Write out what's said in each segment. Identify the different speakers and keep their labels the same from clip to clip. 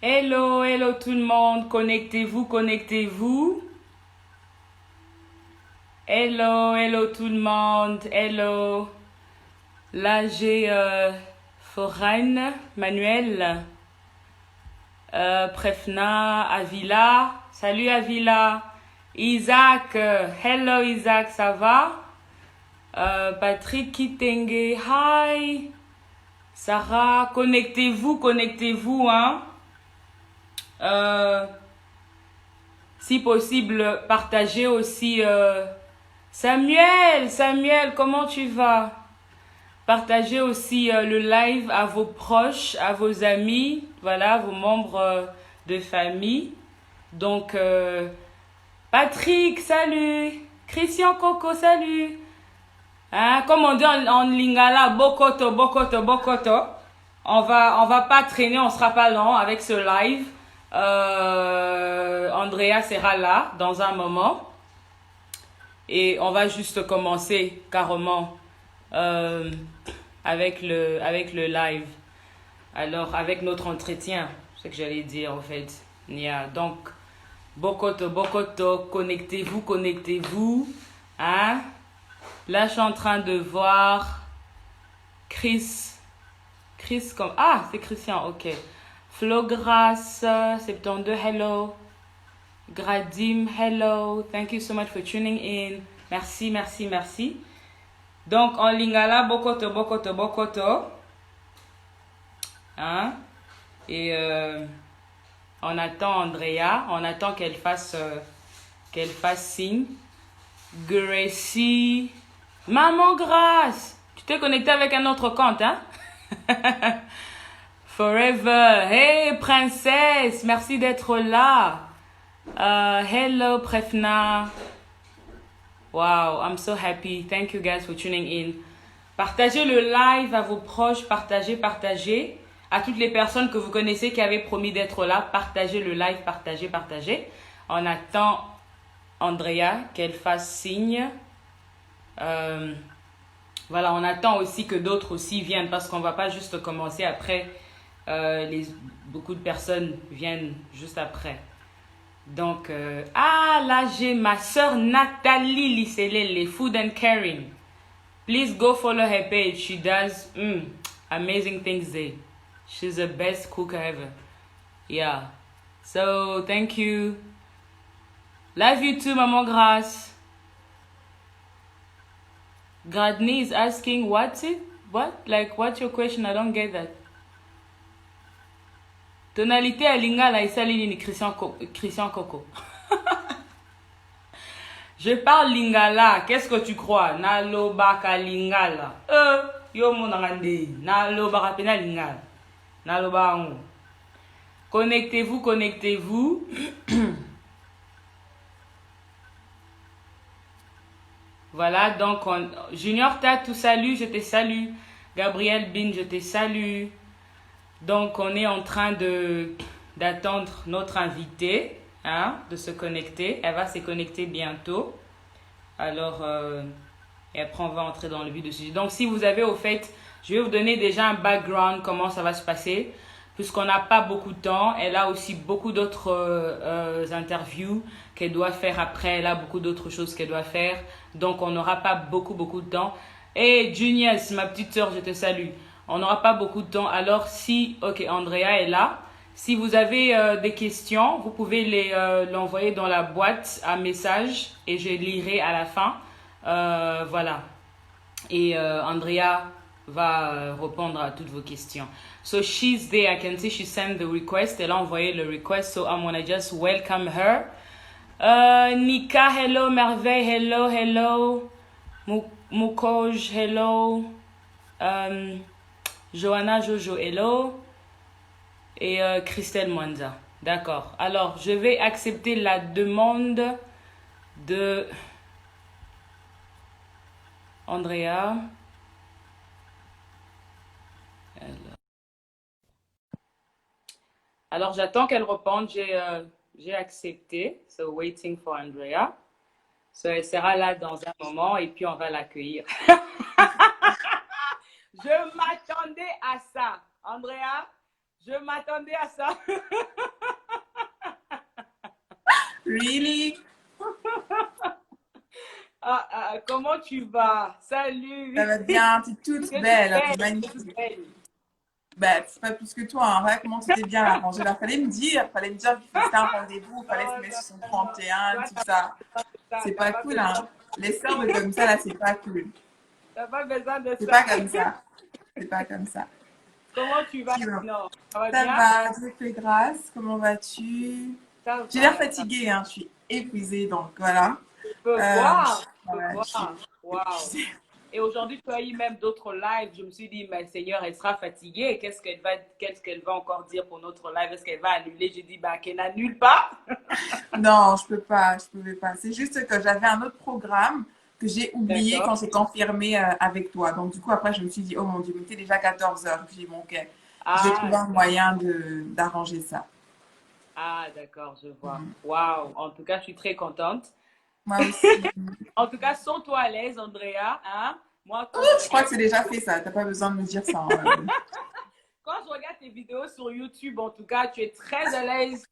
Speaker 1: Hello, hello tout le monde. Connectez-vous, connectez-vous. Hello, hello tout le monde. Hello. Là, j'ai Foraine, Manuel, Prefna, Avila. Salut Avila. Isaac, hello Isaac, ça va? Patrick Kitenge, hi. Sarah, connectez-vous, connectez-vous, hein. Si possible, partagez aussi. Samuel, comment tu vas? Partagez aussi le live à vos proches, à vos amis, voilà, vos membres de famille. Donc, Patrick, salut. Christian Coco, salut. Hein, comme on dit en lingala, bokoto, bokoto, bokoto. On va pas traîner, on sera pas lent avec ce live. Andrea sera là dans un moment. Et on va juste commencer carrément avec le live. Alors, avec notre entretien, c'est ce que j'allais dire en fait. Yeah. Donc, bokoto, bokoto, connectez-vous, connectez-vous. Hein? Là, je suis en train de voir Chris comme... Ah, c'est Christian, ok. Flogras, 72, hello. Gradim, hello. Thank you so much for tuning in. Merci, merci, merci. Donc, en lingala, bokoto, bokoto, bokoto. Hein? Et on attend Andrea. On attend qu'elle fasse signe. Gracie. Maman Grâce. Tu t'es connecté avec un autre compte, hein? Forever. Hey, princesse. Merci d'être là. Hello, Prefna. Wow, I'm so happy. Thank you guys for tuning in. Partagez le live à vos proches. Partagez. À toutes les personnes que vous connaissez qui avaient promis d'être là, partagez le live. Partagez. On attend Andrea qu'elle fasse signe. Voilà, on attend aussi que d'autres aussi viennent parce qu'on ne va pas juste commencer après. Beaucoup de personnes viennent juste après. Donc, là j'ai ma soeur Nathalie Lisselele, Food and Caring. Please go follow her page. She does amazing things there. She's the best cook ever. Yeah. So, thank you. Love you too, Maman Grace. Gradney is asking, what's it? What? Like, what's your question? I don't get that. Tonalité à lingala et saline Christian Coco. Je parle lingala. Qu'est-ce que tu crois? Nalo baka lingala. Yo monangande. Nalo baka pena lingala. Nalo bango. Connectez-vous. Voilà, donc Junior Tatou, salut, je te salue. Gabriel Bin, je te salue. Donc on est en train d'attendre notre invitée, hein, de se connecter. Elle va se connecter bientôt. Alors, et après on va entrer dans le vif du sujet. Donc si vous avez au fait, je vais vous donner déjà un background, comment ça va se passer. Puisqu'on n'a pas beaucoup de temps, elle a aussi beaucoup d'autres interviews qu'elle doit faire après. Elle a beaucoup d'autres choses qu'elle doit faire. Donc, on n'aura pas beaucoup de temps. Et Junius, ma petite sœur, je te salue. On n'aura pas beaucoup de temps. Alors, ok, Andrea est là. Si vous avez des questions, vous pouvez l'envoyer dans la boîte à messages et je lirai à la fin. Voilà. Et Andrea va répondre à toutes vos questions. So she's there. I can see she sent the request. Elle a envoyé le request. So I'm gonna just welcome her. Nika, hello. Merveille, hello. Mukoj, hello. Johanna, Jojo, hello. Et Christelle Mwanza. D'accord. Alors, je vais accepter la demande de Andrea. Alors, j'attends qu'elle réponde. J'ai accepté. So, waiting for Andrea. So, elle sera là dans un moment et puis on va l'accueillir. Je m'attendais à ça. Andrea, Je m'attendais à ça.
Speaker 2: Really?
Speaker 1: Comment tu vas?
Speaker 2: Ça
Speaker 1: Salut.
Speaker 2: va bien, t'es toute
Speaker 1: Que toute
Speaker 2: belle, hein, t'es
Speaker 1: belle, que toute
Speaker 2: magnifique.
Speaker 1: belle.
Speaker 2: Bah, c'est pas plus que toi, hein. Regarde comment tu t'es bien arrangé. Là, fallait me dire qu'il faisait un rendez-vous, fallait se
Speaker 1: Oh
Speaker 2: mettre
Speaker 1: non,
Speaker 2: sur son
Speaker 1: non, non.
Speaker 2: 31,
Speaker 1: Toi,
Speaker 2: tout ça.
Speaker 1: t'as
Speaker 2: C'est
Speaker 1: t'as
Speaker 2: pas
Speaker 1: pas
Speaker 2: cool,
Speaker 1: besoin,
Speaker 2: hein. Les sœurs de comme ça, là, c'est pas cool.
Speaker 1: t'as pas besoin de
Speaker 2: C'est
Speaker 1: ça.
Speaker 2: pas comme ça. C'est pas comme ça.
Speaker 1: Comment tu vas
Speaker 2: Sinon,
Speaker 1: sinon? Ça va
Speaker 2: ça
Speaker 1: bien?
Speaker 2: va, Dieu te fait grâce. Comment vas-tu?
Speaker 1: Ça
Speaker 2: J'ai l'air
Speaker 1: va, ça
Speaker 2: fatiguée, hein. Je suis épuisée, donc voilà.
Speaker 1: peut
Speaker 2: Euh,
Speaker 1: voir, je peux
Speaker 2: voilà, je suis
Speaker 1: voir. Waouh.
Speaker 2: épuisée.
Speaker 1: Et aujourd'hui, tu as eu même d'autres lives. Je me suis dit, mais Seigneur, elle sera fatiguée. Qu'est-ce qu'elle va encore dire pour notre live? Est-ce qu'elle va annuler? J'ai dit, bah, qu'elle n'annule pas.
Speaker 2: Non, je peux pas, je pouvais pas. C'est juste que j'avais un autre programme que j'ai oublié
Speaker 1: D'accord.
Speaker 2: quand j'ai confirmé avec toi. Donc, du coup, après, je me suis dit, oh mon Dieu, mais c'est déjà 14 heures. J'ai dit, bon, ok, je vais trouver
Speaker 1: Ah,
Speaker 2: un moyen d'arranger ça.
Speaker 1: d'accord, je vois. Waouh. En tout cas, je suis très contente.
Speaker 2: Moi aussi.
Speaker 1: En tout cas, sens-toi à l'aise, Andrea. Hein? Moi,
Speaker 2: Je crois que c'est déjà fait ça. T'as pas besoin de me dire ça, hein.
Speaker 1: quand je regarde tes vidéos sur YouTube, en tout cas, tu es très à l'aise.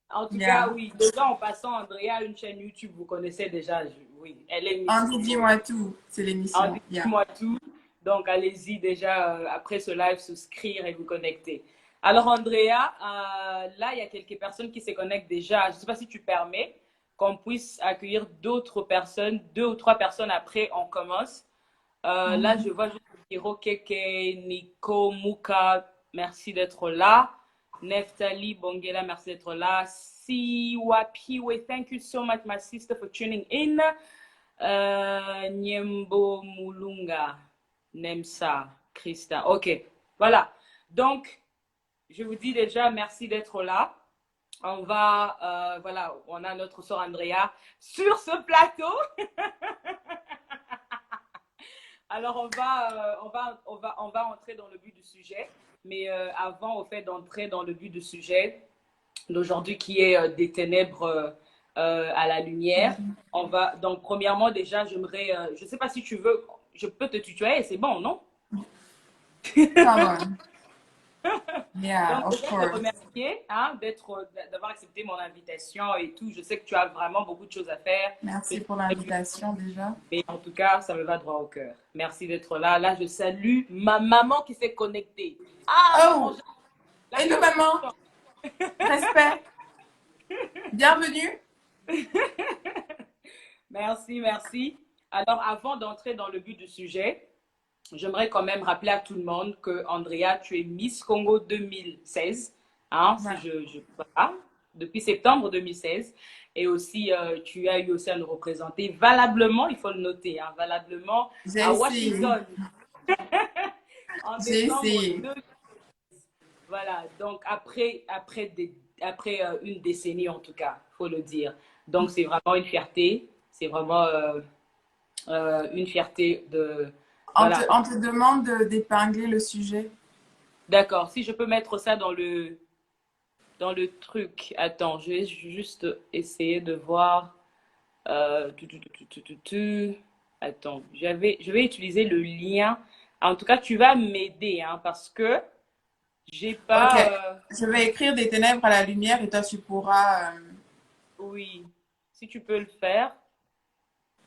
Speaker 1: En tout cas,
Speaker 2: Yeah.
Speaker 1: oui. Déjà, en passant, Andrea a une chaîne YouTube, vous connaissez déjà. Oui, elle est Miss
Speaker 2: Andy,
Speaker 1: Congo.
Speaker 2: dis-moi tout. C'est
Speaker 1: En
Speaker 2: l'émission. Yeah.
Speaker 1: dis-moi tout. Donc, allez-y déjà, après ce live, souscrire et vous connecter. Alors, Andrea, là, il y a quelques personnes qui se connectent déjà. Je ne sais pas si tu permets qu'on puisse accueillir d'autres personnes, 2 ou 3 personnes après, on commence. Là, je
Speaker 2: Mhm.
Speaker 1: vois juste Hiro Keke, Nico, Muka, merci d'être là. Neftali Bongela, merci d'être là. Siwa Piwe, thank you so much, my sister, for tuning in. Nyembo Mulunga, Nemsa, Christa. Ok, voilà. Donc, je vous dis déjà merci d'être là. On va, voilà, on a notre sœur Andrea sur ce plateau. Alors, on va entrer dans le but du sujet. Mais avant, au fait d'entrer dans le but du sujet d'aujourd'hui, qui est des ténèbres à la lumière, on va. Donc, premièrement, déjà, j'aimerais. Je ne sais pas si tu veux. Je peux te tutoyer, c'est bon, non?
Speaker 2: Come on. Yeah,
Speaker 1: Donc,
Speaker 2: of
Speaker 1: déjà, te
Speaker 2: course.
Speaker 1: remercier hein, d'avoir accepté mon invitation et tout. Je sais que tu as vraiment beaucoup de choses à faire. Que
Speaker 2: Merci
Speaker 1: tu
Speaker 2: pour
Speaker 1: fais du
Speaker 2: l'invitation déjà.
Speaker 1: Mais en tout cas, ça me va droit au cœur. Merci d'être là. Là, je salue ma maman qui s'est connectée. Ah, maman,
Speaker 2: Oh,
Speaker 1: la
Speaker 2: hello maman.
Speaker 1: connexion.
Speaker 2: Respect. Bienvenue.
Speaker 1: Merci, merci. Alors, avant d'entrer dans le but du sujet, j'aimerais quand même rappeler à tout le monde que, Andrea, tu es Miss Congo 2016. Hein, si
Speaker 2: Ouais.
Speaker 1: voilà, depuis septembre 2016. Et aussi, tu as eu aussi à nous représenter valablement, il faut le noter, hein, valablement
Speaker 2: J'ai
Speaker 1: à
Speaker 2: essayé.
Speaker 1: Washington en
Speaker 2: J'ai
Speaker 1: décembre
Speaker 2: essayé.
Speaker 1: 2. Voilà, donc après une décennie en tout cas, il faut le dire. Donc c'est vraiment une fierté, c'est vraiment une fierté de... Voilà,
Speaker 2: On te demande d'épingler le sujet.
Speaker 1: d'accord, si je peux mettre ça dans le truc. Attends, je vais juste essayer de voir... Attends, je vais utiliser le lien. En tout cas, tu vas m'aider hein, parce que j'ai
Speaker 2: Ok.
Speaker 1: pas...
Speaker 2: Je vais écrire des ténèbres à la lumière et toi tu pourras.
Speaker 1: oui, si tu peux le faire.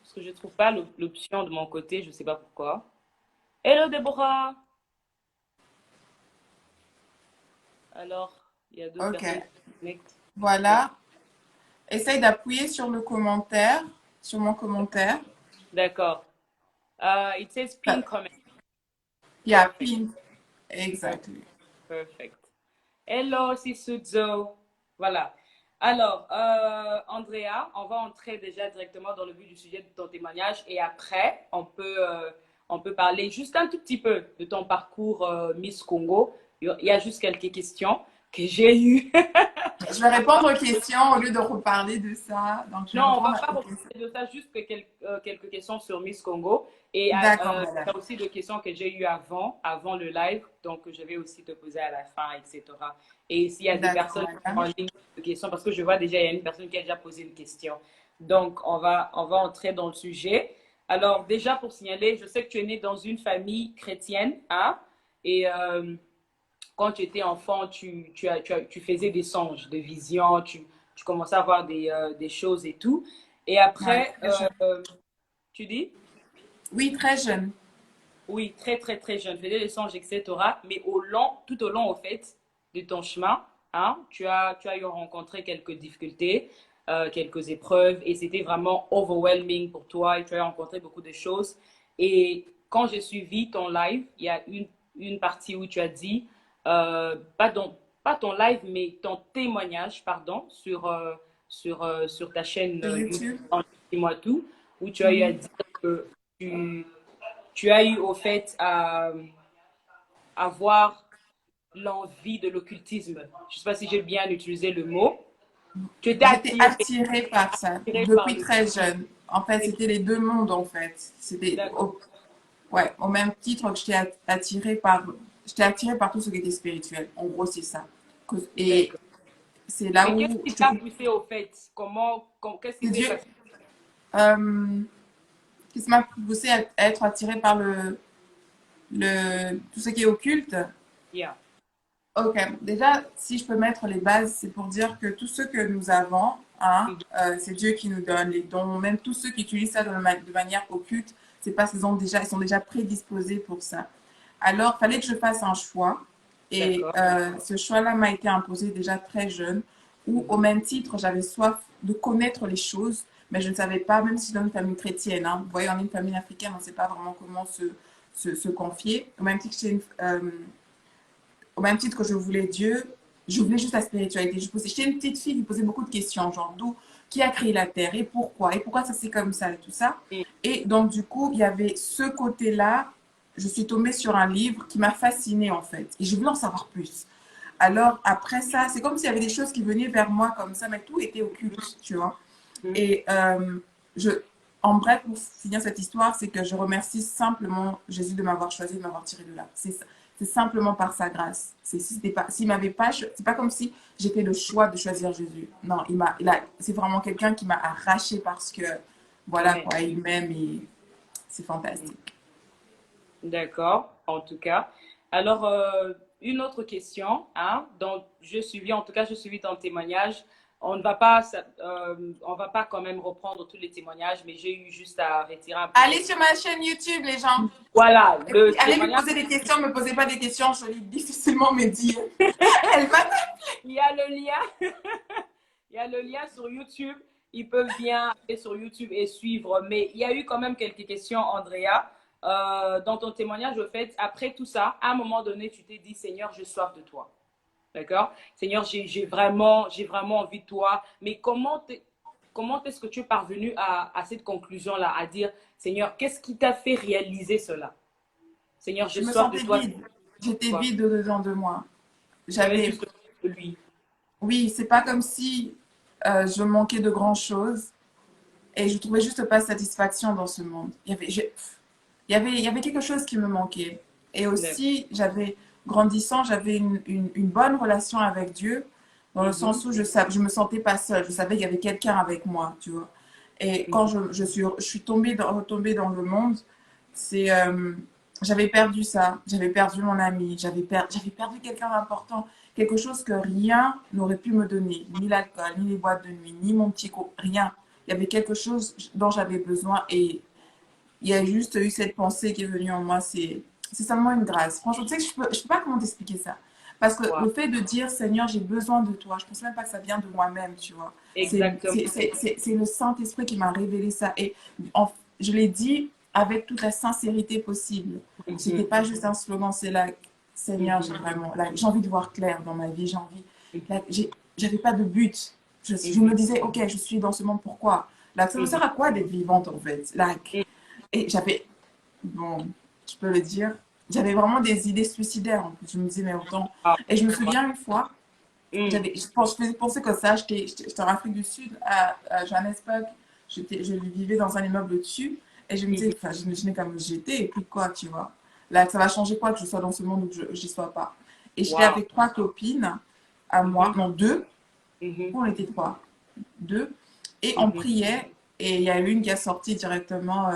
Speaker 1: Parce que je ne trouve pas l'option de mon côté, je ne sais pas pourquoi. Hello Déborah! Alors, il y a d'autres
Speaker 2: Ok.
Speaker 1: personnes qui se connectent.
Speaker 2: Voilà. Essaye d'appuyer sur le commentaire, sur mon commentaire.
Speaker 1: D'accord. It says pin comment.
Speaker 2: Yeah,
Speaker 1: Perfect.
Speaker 2: pin. Exactly.
Speaker 1: Perfect. Hello Sisuzo. Voilà. Alors, Andrea, on va entrer déjà directement dans le vif du sujet de ton témoignage et après, on peut parler juste un tout petit peu de ton parcours Miss Congo. Il y a juste quelques questions que j'ai eues.
Speaker 2: Je vais répondre aux questions au lieu de reparler de ça. Donc, je vais
Speaker 1: Non, on va
Speaker 2: répondre
Speaker 1: pas
Speaker 2: aux
Speaker 1: reparler
Speaker 2: questions.
Speaker 1: de ça, juste que quelques questions sur Miss Congo. Et
Speaker 2: D'accord,
Speaker 1: il y
Speaker 2: madame.
Speaker 1: a aussi des questions que j'ai eues avant le live, donc je vais aussi te poser à la fin, etc. Et s'il y a des
Speaker 2: D'accord,
Speaker 1: personnes en
Speaker 2: madame.
Speaker 1: ligne de questions, parce que je vois déjà, il y a une personne qui a déjà posé une question. Donc, on va entrer dans le sujet. Alors, déjà pour signaler, je sais que tu es né dans une famille chrétienne, hein, et quand tu étais enfant, tu faisais des songes, des visions, tu commençais à voir des choses et tout. Et
Speaker 2: Ouais,
Speaker 1: après,
Speaker 2: très jeune.
Speaker 1: tu dis?
Speaker 2: Oui, très jeune.
Speaker 1: Oui, très, très, très jeune, faisais des songes, etc. Mais tout au long, au fait, de ton chemin, hein, tu as eu rencontré quelques difficultés, quelques épreuves, et c'était vraiment overwhelming pour toi, et tu as rencontré beaucoup de choses. Et quand j'ai suivi ton live, il y a une partie où tu as dit, pas ton live, mais ton témoignage, pardon, sur ta chaîne
Speaker 2: Sur
Speaker 1: YouTube,
Speaker 2: YouTube.
Speaker 1: Dis-moi tout, où tu as eu à
Speaker 2: Mhm.
Speaker 1: dire que tu tu as eu au fait à avoir l'envie de l'occultisme. Je ne sais pas si j'ai bien utilisé le mot. Tu étais
Speaker 2: J'étais
Speaker 1: attiré,
Speaker 2: attirée par ça
Speaker 1: par
Speaker 2: depuis
Speaker 1: le...
Speaker 2: très jeune. En fait, c'était les deux mondes, en fait.
Speaker 1: D'accord,
Speaker 2: Ouais, au même titre que j'étais attirée par tout ce qui était spirituel. En gros, c'est ça. Et
Speaker 1: d'accord.
Speaker 2: c'est là
Speaker 1: Mais qu'est-ce
Speaker 2: où
Speaker 1: qui
Speaker 2: je te
Speaker 1: t'a
Speaker 2: dis
Speaker 1: poussé au fait? Qu'est-ce qui
Speaker 2: que
Speaker 1: s'est
Speaker 2: Dieu,
Speaker 1: passé?
Speaker 2: euh, qui m'a poussée à être attirée par tout ce qui est occulte.
Speaker 1: Yeah.
Speaker 2: Ok, déjà, si je peux mettre les bases, c'est pour dire que tout ce que nous avons, hein,
Speaker 1: Mhm.
Speaker 2: c'est Dieu qui nous donne les dons. Même tous ceux qui utilisent ça de manière occulte, c'est parce ils sont déjà prédisposés pour ça. Alors, il fallait que je fasse un choix. Et
Speaker 1: D'accord.
Speaker 2: ce choix-là m'a été imposé déjà très jeune, où au
Speaker 1: Mhm.
Speaker 2: même titre, j'avais soif de connaître les choses, mais je ne savais pas, même si dans une famille chrétienne, hein, vous voyez, on est une famille africaine, on ne sait pas vraiment comment se confier. Au même titre que au même titre que je voulais Dieu, je voulais juste la spiritualité. J'étais une petite fille qui posait beaucoup de questions, genre qui a créé la terre et pourquoi ça c'est comme ça et tout ça. Et donc du coup, il y avait ce côté-là. Je suis tombée sur un livre qui m'a fascinée en fait, et je voulais en savoir plus. Alors après ça, c'est comme s'il y avait des choses qui venaient vers moi comme ça, mais tout était occulte, tu vois.
Speaker 1: Mhm.
Speaker 2: Et je, en bref, pour finir cette histoire, c'est que je remercie simplement Jésus de m'avoir choisi, de m'avoir tiré de là. C'est simplement par sa grâce. S'il m'avait pas, c'est pas comme si j'ai fait le choix de choisir Jésus. Non, c'est vraiment quelqu'un qui m'a arraché parce que, voilà
Speaker 1: Amen.
Speaker 2: quoi, il m'aime et c'est fantastique.
Speaker 1: D'accord, en tout cas. Alors, une autre question, hein, donc je suivi ton témoignage. On va pas quand même reprendre tous les témoignages, mais j'ai eu juste à retirer un peu
Speaker 2: Allez
Speaker 1: quelques.
Speaker 2: sur ma chaîne YouTube, les gens.
Speaker 1: Voilà,
Speaker 2: Et puis,
Speaker 1: le
Speaker 2: allez lui
Speaker 1: témoignage,
Speaker 2: poser des questions, ne me posez pas des questions, je vais difficilement me dire. Elle va.
Speaker 1: il y a le lien, il y a le lien sur YouTube. Ils peuvent bien aller sur YouTube et suivre. Mais il y a eu quand même quelques questions, Andrea. Dans ton témoignage, au fait, après tout ça, à un moment donné, tu t'es dit, Seigneur, j'ai soif de toi. D'accord? Seigneur, j'ai vraiment envie de toi. Mais comment est-ce que tu es parvenu à cette conclusion-là, à dire, Seigneur, qu'est-ce qui t'a fait réaliser cela? Seigneur, j'ai
Speaker 2: Je me
Speaker 1: soif de
Speaker 2: sentais
Speaker 1: toi.
Speaker 2: vide. J'étais
Speaker 1: Quoi?
Speaker 2: vide dedans de moi.
Speaker 1: Tu avais
Speaker 2: J'avais,
Speaker 1: juste de lui.
Speaker 2: oui, c'est pas comme si je manquais de grand chose et je trouvais juste pas satisfaction dans ce monde. Il y avait quelque chose qui me manquait. Et
Speaker 1: D'accord.
Speaker 2: aussi, grandissant, j'avais une bonne relation avec Dieu, dans le
Speaker 1: Mhm,
Speaker 2: sens où je me sentais pas seule. Je savais qu'il y avait quelqu'un avec moi, tu vois. Et quand
Speaker 1: mhm.
Speaker 2: je suis retombée dans le monde, c'est, j'avais perdu ça. J'avais perdu mon ami. J'avais perdu quelqu'un d'important. Quelque chose que rien n'aurait pu me donner. Ni l'alcool, ni les boîtes de nuit, ni mon petit rien. Il y avait quelque chose dont j'avais besoin et il y a juste eu cette pensée qui est venue en moi, c'est seulement une grâce. Franchement, tu sais que je peux pas comment t'expliquer ça. Parce que
Speaker 1: Wow.
Speaker 2: le fait de dire, Seigneur, j'ai besoin de toi, je pense même pas que ça vient de moi-même, tu vois.
Speaker 1: Exactement.
Speaker 2: C'est le Saint-Esprit qui m'a révélé ça. Et en- je l'ai dit avec toute la sincérité possible. C'était
Speaker 1: Mhm,
Speaker 2: pas juste un slogan, c'est là, Seigneur,
Speaker 1: mhm,
Speaker 2: j'ai envie de voir clair dans ma vie,
Speaker 1: mhm,
Speaker 2: là, j'avais pas de but. Je
Speaker 1: mhm,
Speaker 2: me disais, ok, je suis dans ce monde, pourquoi? Là, ça me
Speaker 1: mhm,
Speaker 2: sert à quoi d'être vivante, en fait? Là,
Speaker 1: mhm.
Speaker 2: et j'avais, bon, je peux le dire, j'avais vraiment des idées suicidaires. En plus. Je me disais, mais autant.
Speaker 1: Wow.
Speaker 2: Et je me
Speaker 1: Wow.
Speaker 2: souviens une fois,
Speaker 1: Mhm.
Speaker 2: je faisais penser que ça, j'étais en Afrique du Sud, à Johannesburg. Je vivais dans un immeuble au-dessus. Et je me disais,
Speaker 1: Mhm.
Speaker 2: enfin, j'imaginais comme j'étais, et puis quoi, tu vois. Là, ça va changer quoi que je sois dans ce monde ou que je n'y sois pas. Et j'étais
Speaker 1: Wow.
Speaker 2: avec trois copines à moi,
Speaker 1: Mhm,
Speaker 2: non, deux,
Speaker 1: mhm,
Speaker 2: on était trois, deux. Et on
Speaker 1: mhm.
Speaker 2: priait, et il y a une qui a sorti directement.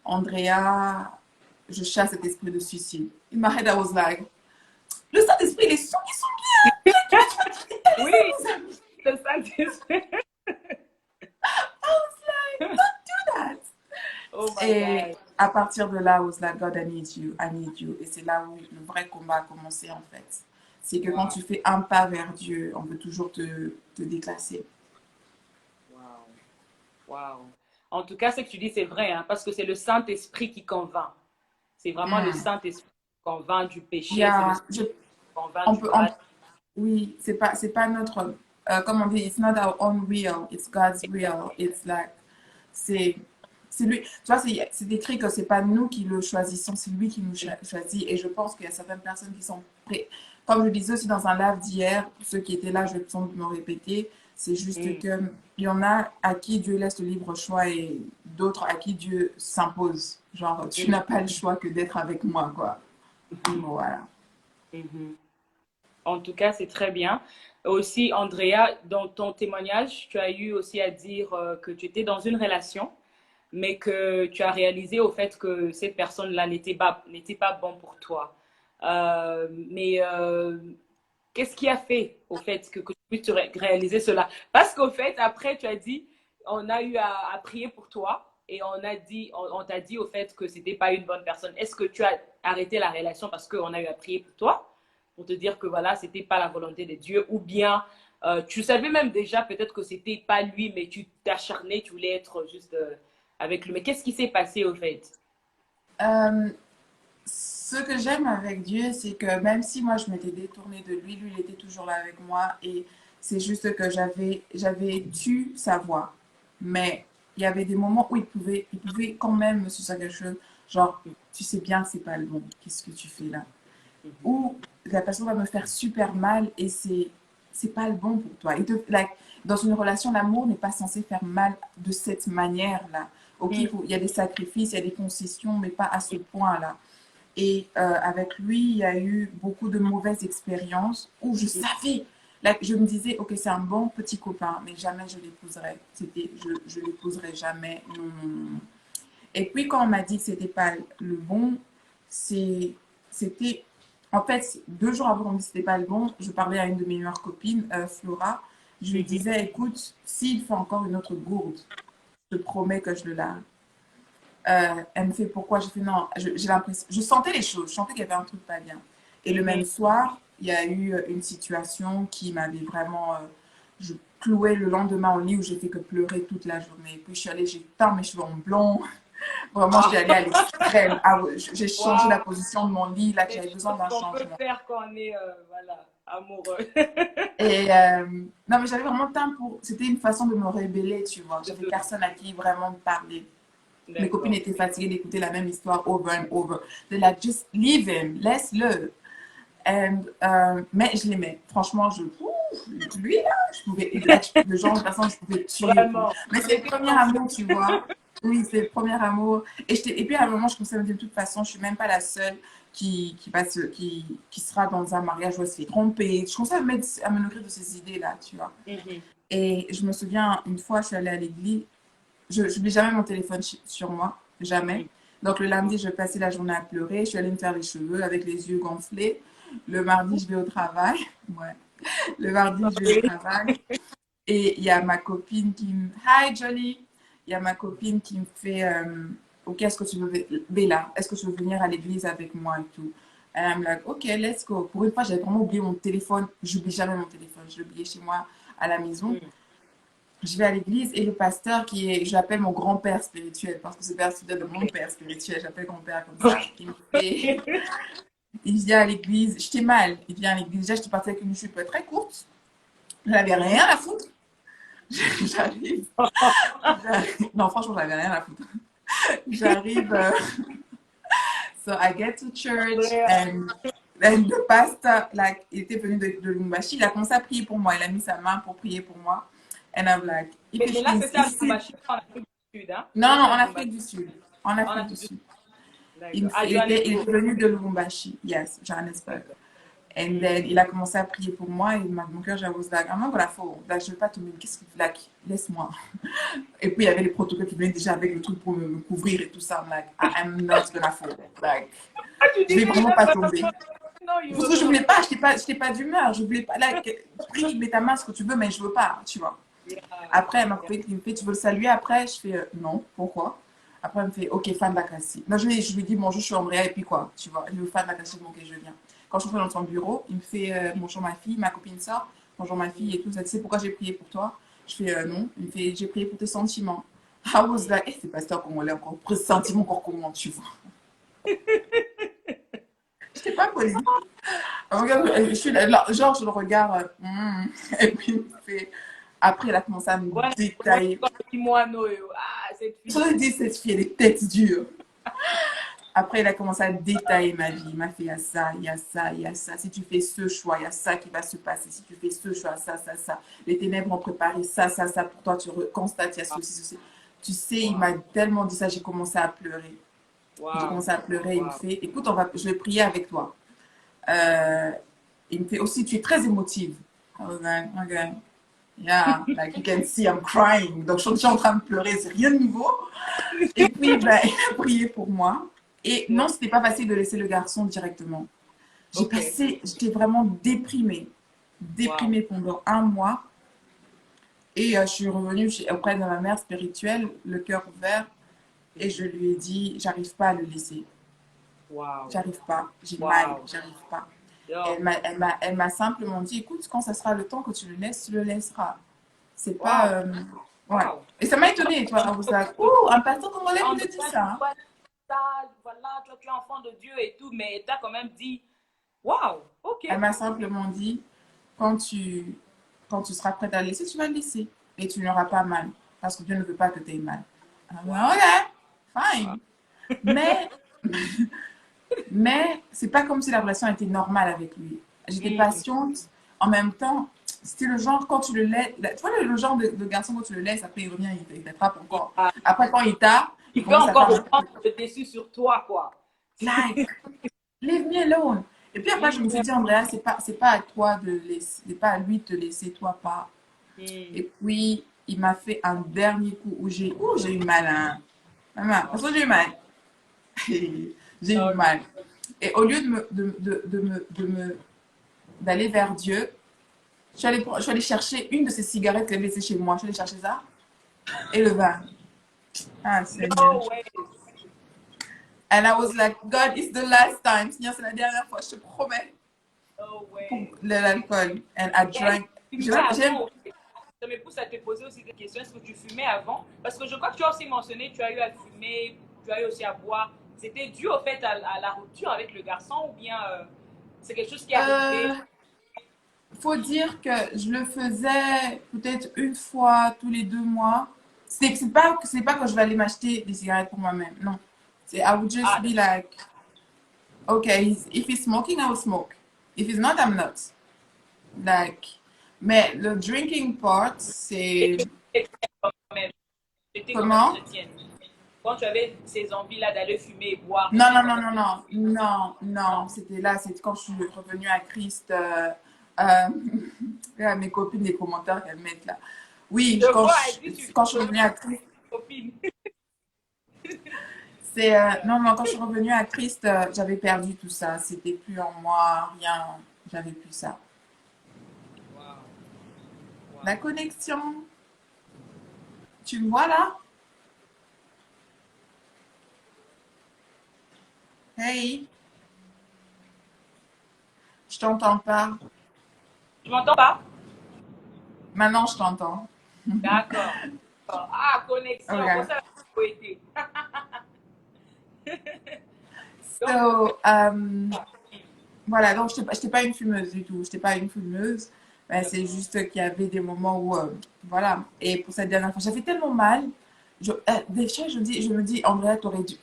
Speaker 2: Andrea, je chasse cet esprit de suicide. In my head, I was like, Le Saint-Esprit, les sons, ils sont
Speaker 1: Oui, le Saint-Esprit.
Speaker 2: là.
Speaker 1: Oh my
Speaker 2: Et
Speaker 1: God.
Speaker 2: à partir de là, I was like, God, I need you, I need you. Et c'est là où le vrai combat a commencé, en fait. C'est que quand
Speaker 1: Wow,
Speaker 2: tu fais un pas vers Dieu, on veut toujours te déclasser.
Speaker 1: wow, wow. En tout cas, ce que tu dis, c'est vrai, hein, parce que c'est le Saint-Esprit qui convainc. C'est vraiment le
Speaker 2: Hmm.
Speaker 1: Saint-Esprit qui convainc du péché, c'est le
Speaker 2: Yeah,
Speaker 1: Saint-Esprit qui convainc
Speaker 2: on
Speaker 1: du
Speaker 2: peut,
Speaker 1: mal.
Speaker 2: oui, c'est pas notre, comme on dit, it's not our own will, it's God's will. It's like, c'est, c'est lui. Tu vois, c'est écrit que c'est pas nous qui le choisissons, c'est lui qui nous choisit. Et je pense qu'il y a certaines personnes qui sont prêtes. Comme je disais aussi dans un live d'hier, pour ceux qui étaient là, je vais sans doute me répéter, c'est juste
Speaker 1: Mm,
Speaker 2: que il y en a à qui Dieu laisse le libre choix et d'autres à qui Dieu s'impose. Genre, tu
Speaker 1: mm,
Speaker 2: n'as pas le choix que d'être avec moi, quoi.
Speaker 1: mhm,
Speaker 2: Voilà.
Speaker 1: mhm. En tout cas, c'est très bien. Aussi, Andrea, dans ton témoignage, tu as eu aussi à dire que tu étais dans une relation, mais que tu as réalisé au fait que cette personne-là n'était pas bon pour toi. Mais qu'est-ce qui a fait au fait que tu puisses réaliser cela? Parce qu'au fait, après, tu as dit, on a eu à prier pour toi et on t'a dit au fait que c'était pas une bonne personne. Est-ce que tu as arrêté la relation parce qu'on a eu à prier pour toi, pour te dire que voilà, c'était pas la volonté de Dieu, ou bien tu savais même déjà peut-être que c'était pas lui, mais tu t'acharnais, tu voulais être juste avec lui. Mais qu'est-ce qui s'est passé au fait?
Speaker 2: Euh, Ce que j'aime avec Dieu, c'est que même si moi je m'étais détournée de lui, lui il était toujours là avec moi et c'est juste que j'avais tu sa voix. Mais il y avait des moments où il pouvait quand même me sucer quelque chose, genre tu sais bien que c'est pas le bon, qu'est-ce que tu fais là?
Speaker 1: Mhm.
Speaker 2: Ou la personne va me faire super mal et c'est pas le bon pour toi. Like, dans une relation, l'amour n'est pas censé faire mal de cette manière-là. Ok,
Speaker 1: Mhm.
Speaker 2: il y a des sacrifices, il y a des concessions, mais pas à ce point-là. Et avec lui, il y a eu beaucoup de mauvaises expériences où je savais, là, je me disais, ok, c'est un bon petit copain, mais jamais je l'épouserai. Je l'épouserai jamais. Non, non, non. Et puis quand on m'a dit que c'était pas le bon, c'était, en fait, 2 jours avant qu'on me dise que c'était pas le bon, je parlais à une de mes meilleures copines, Flora. Je lui
Speaker 1: Mhm.
Speaker 2: disais, écoute, s'il fait encore une autre gourde, je te promets que je le lave. Elle me fait pourquoi? J'ai fait non, j'ai l'impression, je sentais les choses, je sentais qu'il y avait un truc pas bien. Et le
Speaker 1: Mhm.
Speaker 2: même soir, il y a eu une situation qui m'avait vraiment, je clouais le lendemain au lit où j'ai fait que pleurer toute la journée. Puis je suis allée, j'ai teint mes cheveux en blond. Vraiment, je suis allée à l'extrême. Ah ouais, j'ai changé la
Speaker 1: Waouh,
Speaker 2: position de mon lit, là, que
Speaker 1: les
Speaker 2: j'avais besoin
Speaker 1: choses
Speaker 2: d'un
Speaker 1: qu'on peut
Speaker 2: changement.
Speaker 1: faire quand on est voilà, amoureux.
Speaker 2: Et non, mais j'avais vraiment le temps pour. C'était une façon de me rébeller, tu vois. J'avais personne à qui vraiment parler. Mes copines
Speaker 1: D'accord.
Speaker 2: étaient fatiguées d'écouter la même histoire over and over. They're like, just leave him, laisse-le. Mais je l'aimais. Franchement, lui, là, je pouvais, le genre de personne, je pouvais tuer pour.
Speaker 1: Vraiment.
Speaker 2: Mais
Speaker 1: On
Speaker 2: c'est le
Speaker 1: était
Speaker 2: premier
Speaker 1: conscients.
Speaker 2: amour, tu vois. Oui, c'est le premier amour. Et puis à un moment, je commençais à me dire, de toute façon, je suis même pas la seule qui sera dans un mariage où elle se fait tromper. Je commençais à me nourrir de ces idées-là, tu vois.
Speaker 1: Mhm.
Speaker 2: Et je me souviens, une fois, je suis allée à l'église. Je n'oublie jamais mon téléphone sur moi, jamais.
Speaker 1: Mhm.
Speaker 2: Donc le lundi, je passais la journée à pleurer. Je suis allée me faire les cheveux avec les yeux gonflés. Le mardi, je vais au travail. Ouais. Le mardi, je vais au
Speaker 1: Oui.
Speaker 2: travail. Et il y a ma copine qui me... Hi, Jolie. Il y a ma copine qui me fait... ok, est-ce que tu veux... Bella, est-ce que tu veux venir à l'église avec moi et tout? And I'm like, ok, let's go. Pour une fois, j'avais vraiment oublié mon téléphone. J'oublie jamais mon téléphone. Je l'ai oublié chez moi à la maison.
Speaker 1: Mhm.
Speaker 2: Je vais à l'église et le pasteur qui est, je l'appelle mon grand-père spirituel parce que c'est père de mon père spirituel, j'appelle grand-père comme ça. Il me fait, il vient à l'église, j'étais mal, il vient à l'église, déjà j'étais partie avec une jupe très courte, je n'avais rien à foutre. J'arrive, non franchement j'avais rien à foutre. J'arrive, so I get to church and the pastor, like, il était venu de Lumbashi, il a commencé à prier pour moi, il a mis sa main pour prier pour moi. And I'm like,
Speaker 1: Mais là, c'était à Lubumbashi, en Afrique du Sud. Hein?
Speaker 2: non,
Speaker 1: Là,
Speaker 2: non,
Speaker 1: c'est à
Speaker 2: en
Speaker 1: Lubumbashi,
Speaker 2: Afrique du Sud. En
Speaker 1: en
Speaker 2: Afrique du
Speaker 1: Afrique du
Speaker 2: Sud.
Speaker 1: Sud. D'accord. À
Speaker 2: Il
Speaker 1: Johannesburg.
Speaker 2: était venu de Lubumbashi, yes, Johannesburg.
Speaker 1: D'accord.
Speaker 2: And
Speaker 1: Mhm.
Speaker 2: then, il a commencé à prier pour moi et mon cœur, j'avais like, I'm not gonna fall. Like, je vais pas tomber. Qu'est-ce que like, laisse-moi. Et puis, il y avait les protocoles qui venaient déjà avec le truc pour me couvrir et tout ça. I'm like, I am not gonna fall. Like,
Speaker 1: Ah, tu
Speaker 2: je vais
Speaker 1: disais
Speaker 2: vraiment
Speaker 1: même
Speaker 2: pas
Speaker 1: pas.
Speaker 2: tomber.
Speaker 3: No, you
Speaker 2: Parce
Speaker 3: will
Speaker 2: que je
Speaker 3: not.
Speaker 2: voulais pas, je t'ai pas d'humeur, je voulais pas. Là, prie, mets ta main ce que tu veux, mais je veux pas, tu vois.
Speaker 3: Yeah,
Speaker 2: Après, elle m'a
Speaker 3: yeah.
Speaker 2: coupé, il me fait, tu veux le saluer après? Je fais, non, pourquoi? Après, elle me fait, ok, fan d'Akassi. Non, je lui dis, bonjour, je suis Andrea, et puis quoi, tu vois, je veux fan d'Akassi, bon, ok, je viens. Quand je suis dans son bureau, il me fait, bonjour ma fille, ma copine sort, bonjour ma fille et tout, ça, tu sais pourquoi j'ai prié pour toi? Je fais, non. Il me fait, j'ai prié pour tes sentiments. I was like, c'est pasteur congolais encore, sentiments encore comment, tu vois. Je t'ai pas poli. Regarde, je suis là, genre, je le regarde, et puis il me fait, après, il a commencé à me
Speaker 3: Voilà, voilà,
Speaker 2: détailler.
Speaker 3: comme dis-moi, Noé. Ah, cette
Speaker 2: Je
Speaker 3: fille.
Speaker 2: lui ai dit, cette fille, elle est tête dure. Après, il a commencé à détailler ma vie. Il m'a fait, il y a ça, il y a ça, il y a ça. Si tu fais ce choix, il y a ça qui va se passer. Si tu fais ce choix, ça, ça, ça. Les ténèbres ont préparé ça, ça, ça. Pour toi, tu constates, il y a ceci, ceci. Tu sais, il m'a
Speaker 3: Wow,
Speaker 2: tellement dit ça, j'ai commencé à pleurer. J'ai
Speaker 3: wow,
Speaker 2: commencé à pleurer. Il me
Speaker 3: wow.
Speaker 2: fait, écoute, je vais prier avec toi. Euh, il me fait aussi, tu es très émotive. I was like, okay. Yeah, like you can see, I'm crying. Donc, je suis en train de pleurer, c'est rien de nouveau. Et puis, ben, il a prié pour moi. Et non,
Speaker 3: Yeah.
Speaker 2: c'était pas facile de laisser le garçon directement.
Speaker 3: Ok.
Speaker 2: J'étais vraiment déprimée.
Speaker 3: Wow.
Speaker 2: Déprimée pendant un mois. Et je suis revenue auprès de ma mère spirituelle, le cœur ouvert. Et je lui ai dit, j'arrive pas à le laisser.
Speaker 3: Wow.
Speaker 2: J'arrive pas. J'ai mal.
Speaker 3: Wow.
Speaker 2: J'arrive pas. Et
Speaker 3: Yo.
Speaker 2: elle m'a simplement dit, écoute, quand ça sera le temps que tu le laisses, tu le laisseras. C'est pas.
Speaker 3: Wow.
Speaker 2: Ouais.
Speaker 3: Wow.
Speaker 2: Et ça m'a étonnée, tu vois. I was like, ouh, un pasteur congolais
Speaker 3: On
Speaker 2: qui
Speaker 3: ne
Speaker 2: te dit
Speaker 3: pas
Speaker 2: ça. Hein.
Speaker 3: ça, voilà, toi tu es enfant de Dieu et tout, mais tu as quand même dit, wow, ok.
Speaker 2: Elle m'a simplement dit, quand tu, quand tu seras prête à le laisser, tu vas le laisser. Et tu n'auras pas mal. Parce que Dieu ne veut pas que tu aies mal. Alors,
Speaker 3: Wow.
Speaker 2: ok,
Speaker 3: Wow.
Speaker 2: fine. Mais, mais c'est pas comme si la relation était normale avec lui. J'étais
Speaker 3: Mm.
Speaker 2: patiente. En même temps, c'était le genre, quand tu le laisses, tu vois le genre de garçon, quand tu le laisses, après il revient, il t'attrape encore.
Speaker 3: Yeah.
Speaker 2: Après, quand il t'a, il
Speaker 3: Il peut
Speaker 2: commence à
Speaker 3: encore
Speaker 2: faire un
Speaker 3: reprendre le dessus sur toi, quoi.
Speaker 2: like, leave me alone. Et puis après, je me suis
Speaker 3: Mm.
Speaker 2: dit, Andrea, c'est pas à toi de laisser, c'est pas à lui de te laisser, toi pas.
Speaker 3: Mm.
Speaker 2: Et puis, il m'a fait un dernier coup où j'ai eu mal. Hein. Maman, parce que j'ai eu mal. J'ai eu
Speaker 3: Ok.
Speaker 2: mal. Et au lieu d'aller vers Dieu, je suis allée chercher une de ces cigarettes qu'elle laissait chez moi. Je suis allée chercher ça et le vin. Ah, Seigneur.
Speaker 3: No way.
Speaker 2: And I was like, God, it's the last time. Seigneur, c'est la dernière fois, je te promets,
Speaker 3: No
Speaker 2: pour
Speaker 3: way.
Speaker 2: l'alcool. And I
Speaker 3: Et est-ce que
Speaker 2: drank.
Speaker 3: tu fumais avant? Ça me pousse à te poser aussi des questions. Est-ce que tu fumais avant? Parce que je crois que tu as aussi mentionné, tu as eu à fumer, tu as eu aussi à boire. C'était dû au fait à la rupture avec le garçon ou bien c'est quelque chose qui est arrivé?
Speaker 2: Euh, faut dire que je le faisais peut-être une fois tous les 2 mois. C'est pas que je vais aller m'acheter des cigarettes pour moi-même. Non. C'est I would just
Speaker 3: Ah,
Speaker 2: be like, okay, if he's smoking, I will smoke. If he's not, I'm not. Like, mais le drinking part,
Speaker 3: et
Speaker 2: c'est
Speaker 3: tu étais quand même, tu étais quand même
Speaker 2: comment?
Speaker 3: chrétienne. Quand tu avais ces envies-là d'aller fumer et boire, tu
Speaker 2: Non,
Speaker 3: étais
Speaker 2: non,
Speaker 3: quand
Speaker 2: non,
Speaker 3: même
Speaker 2: non, non, non,
Speaker 3: non.
Speaker 2: non. C'était là, c'est quand je suis revenue à Christ. Mes copines, les commentaires qu'elles mettent là. Oui,
Speaker 3: Je vois, elle dit, tu
Speaker 2: quand je suis
Speaker 3: fumais
Speaker 2: revenue à Christ,
Speaker 3: copine.
Speaker 2: c'est non, non, quand je suis revenue à Christ, j'avais perdu tout ça. C'était plus en moi, rien. J'avais plus ça.
Speaker 3: Wow,
Speaker 2: La
Speaker 3: wow.
Speaker 2: connexion, tu me vois là? Hey, je t'entends pas.
Speaker 3: Tu m'entends pas?
Speaker 2: Maintenant, je t'entends.
Speaker 3: D'accord. Ah, connexion, pour
Speaker 2: Ok.
Speaker 3: ça, il faut aider. Donc,
Speaker 2: So, voilà, donc je n'étais pas une fumeuse du tout. Je n'étais pas une fumeuse. Ben, c'est
Speaker 3: d'accord.
Speaker 2: juste qu'il y avait des moments où, voilà. Et pour cette dernière fois, j'avais tellement mal. Des fois, je me dis, Andrea, t'aurais dû.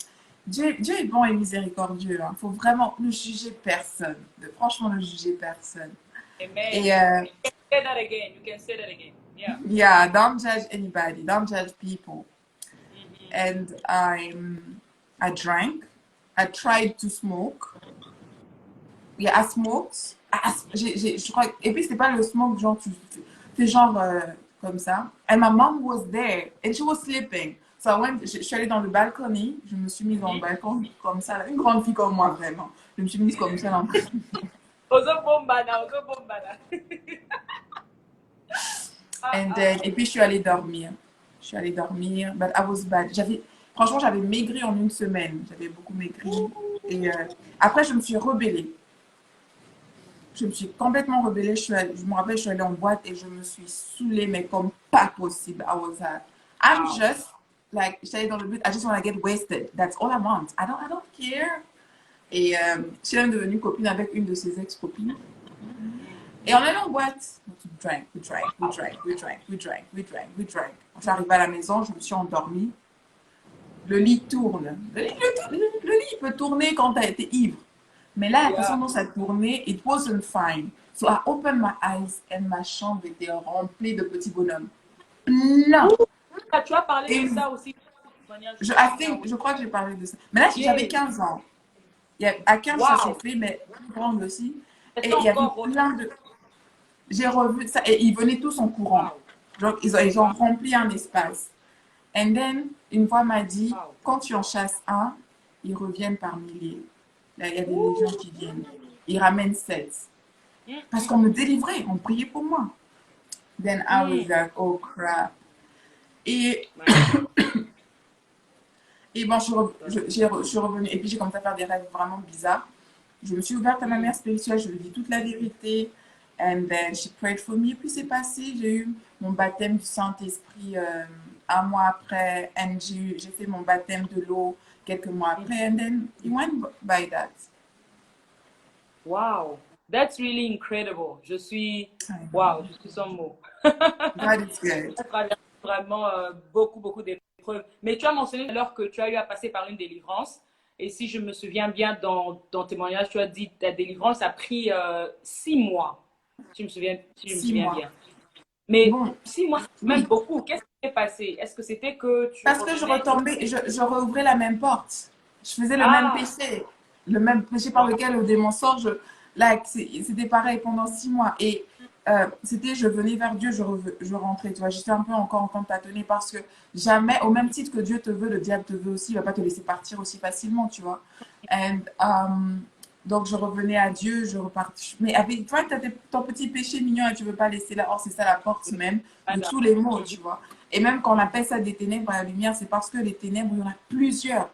Speaker 2: Dieu est bon et miséricordieux. Il faut vraiment ne juger personne. Franchement, ne juger personne.
Speaker 3: Amen.
Speaker 2: Et
Speaker 3: Say that again. You can say that again. Yeah.
Speaker 2: yeah, don't judge anybody. Don't judge people.
Speaker 3: Mhm.
Speaker 2: And I drank. I tried to smoke. Yeah, I smoked. Je crois, et puis, c'était pas le smoke, genre, tu fais genre comme ça. And my mom was there, and she was sleeping. So je suis allée dans le balcony, je me suis mise dans le
Speaker 3: Mhm.
Speaker 2: balcon comme ça, une grande fille comme moi, vraiment. Je me suis mise comme ça. Dans...
Speaker 3: Ozo bombana, ozo bombana.
Speaker 2: Et puis, je suis allée dormir. Je suis allée dormir. But I was bad. Franchement, j'avais maigri en une semaine. J'avais beaucoup maigri. Et après, je me suis rebellée. Je me suis complètement rebellée. Je me rappelle, je suis allée en boîte et je me suis saoulée, mais comme pas possible. I'm just, like, j'allais dans le but, I just want to get wasted. That's all I want. I don't care. Et je suis même devenue copine avec une de ses ex-copines. Et on allait en boîte. We drank. Quand je suis arrivée à la maison, je me suis endormie. Le lit tourne. Le lit peut tourner quand tu as été ivre. Mais là, la façon dont ça tournait, it wasn't fine. So I opened my eyes and ma chambre était remplie de petits bonhommes. Plein.
Speaker 3: Tu as parlé de ça aussi.
Speaker 2: Je crois que j'ai parlé de ça. Mais là, j'avais 15 ans. À 15, ça s'est fait, mais plus grande aussi. Et il y avait plein de... J'ai revu ça et ils venaient tous en courant. Genre, ils ont rempli un espace. And then, une fois m'a dit, quand tu en chasses un, ils reviennent par milliers. Là, il y a des légions qui viennent. Ils ramènent 7. Parce qu'on me délivrait, on priait pour moi. Then I was like, oh crap. Et bon, je suis revenue. Et puis j'ai commencé à faire des rêves vraiment bizarres. Je me suis ouverte à ma mère spirituelle, je lui ai dit toute la vérité. And then she prayed for me. Et puis c'est passé, j'ai eu mon baptême du Saint-Esprit un mois après. And j'ai fait mon baptême de l'eau quelques mois après. And then it went by that.
Speaker 3: Wow, that's really incredible. Je suis sans mots.
Speaker 2: God is good.
Speaker 3: Vraiment beaucoup d'épreuves. Mais tu as mentionné alors que tu as eu à passer par une délivrance. Et si je me souviens bien dans ton témoignage, tu as dit que ta délivrance a pris 6 mois. Si je me souviens bien. Mais 6 mois, c'est même beaucoup. Qu'est-ce qui s'est passé? Est-ce que c'était que tu...
Speaker 2: Parce que je retombais, je rouvrais la même porte. Je faisais le même péché. Le même péché par lequel le démon sort. C'était pareil pendant 6 mois. Et je venais vers Dieu, je rentrais. Tu vois, j'étais un peu encore en train de tâtonner parce que jamais, au même titre que Dieu te veut, le diable te veut aussi. Il ne va pas te laisser partir aussi facilement, tu vois. Donc, je revenais à Dieu, je repartais. Mais toi, tu as ton petit péché mignon et tu ne veux pas laisser là. Or, c'est ça la porte même de tous les maux, tu vois. Et même quand on appelle ça des ténèbres à la lumière, c'est parce que les ténèbres, il y en a plusieurs.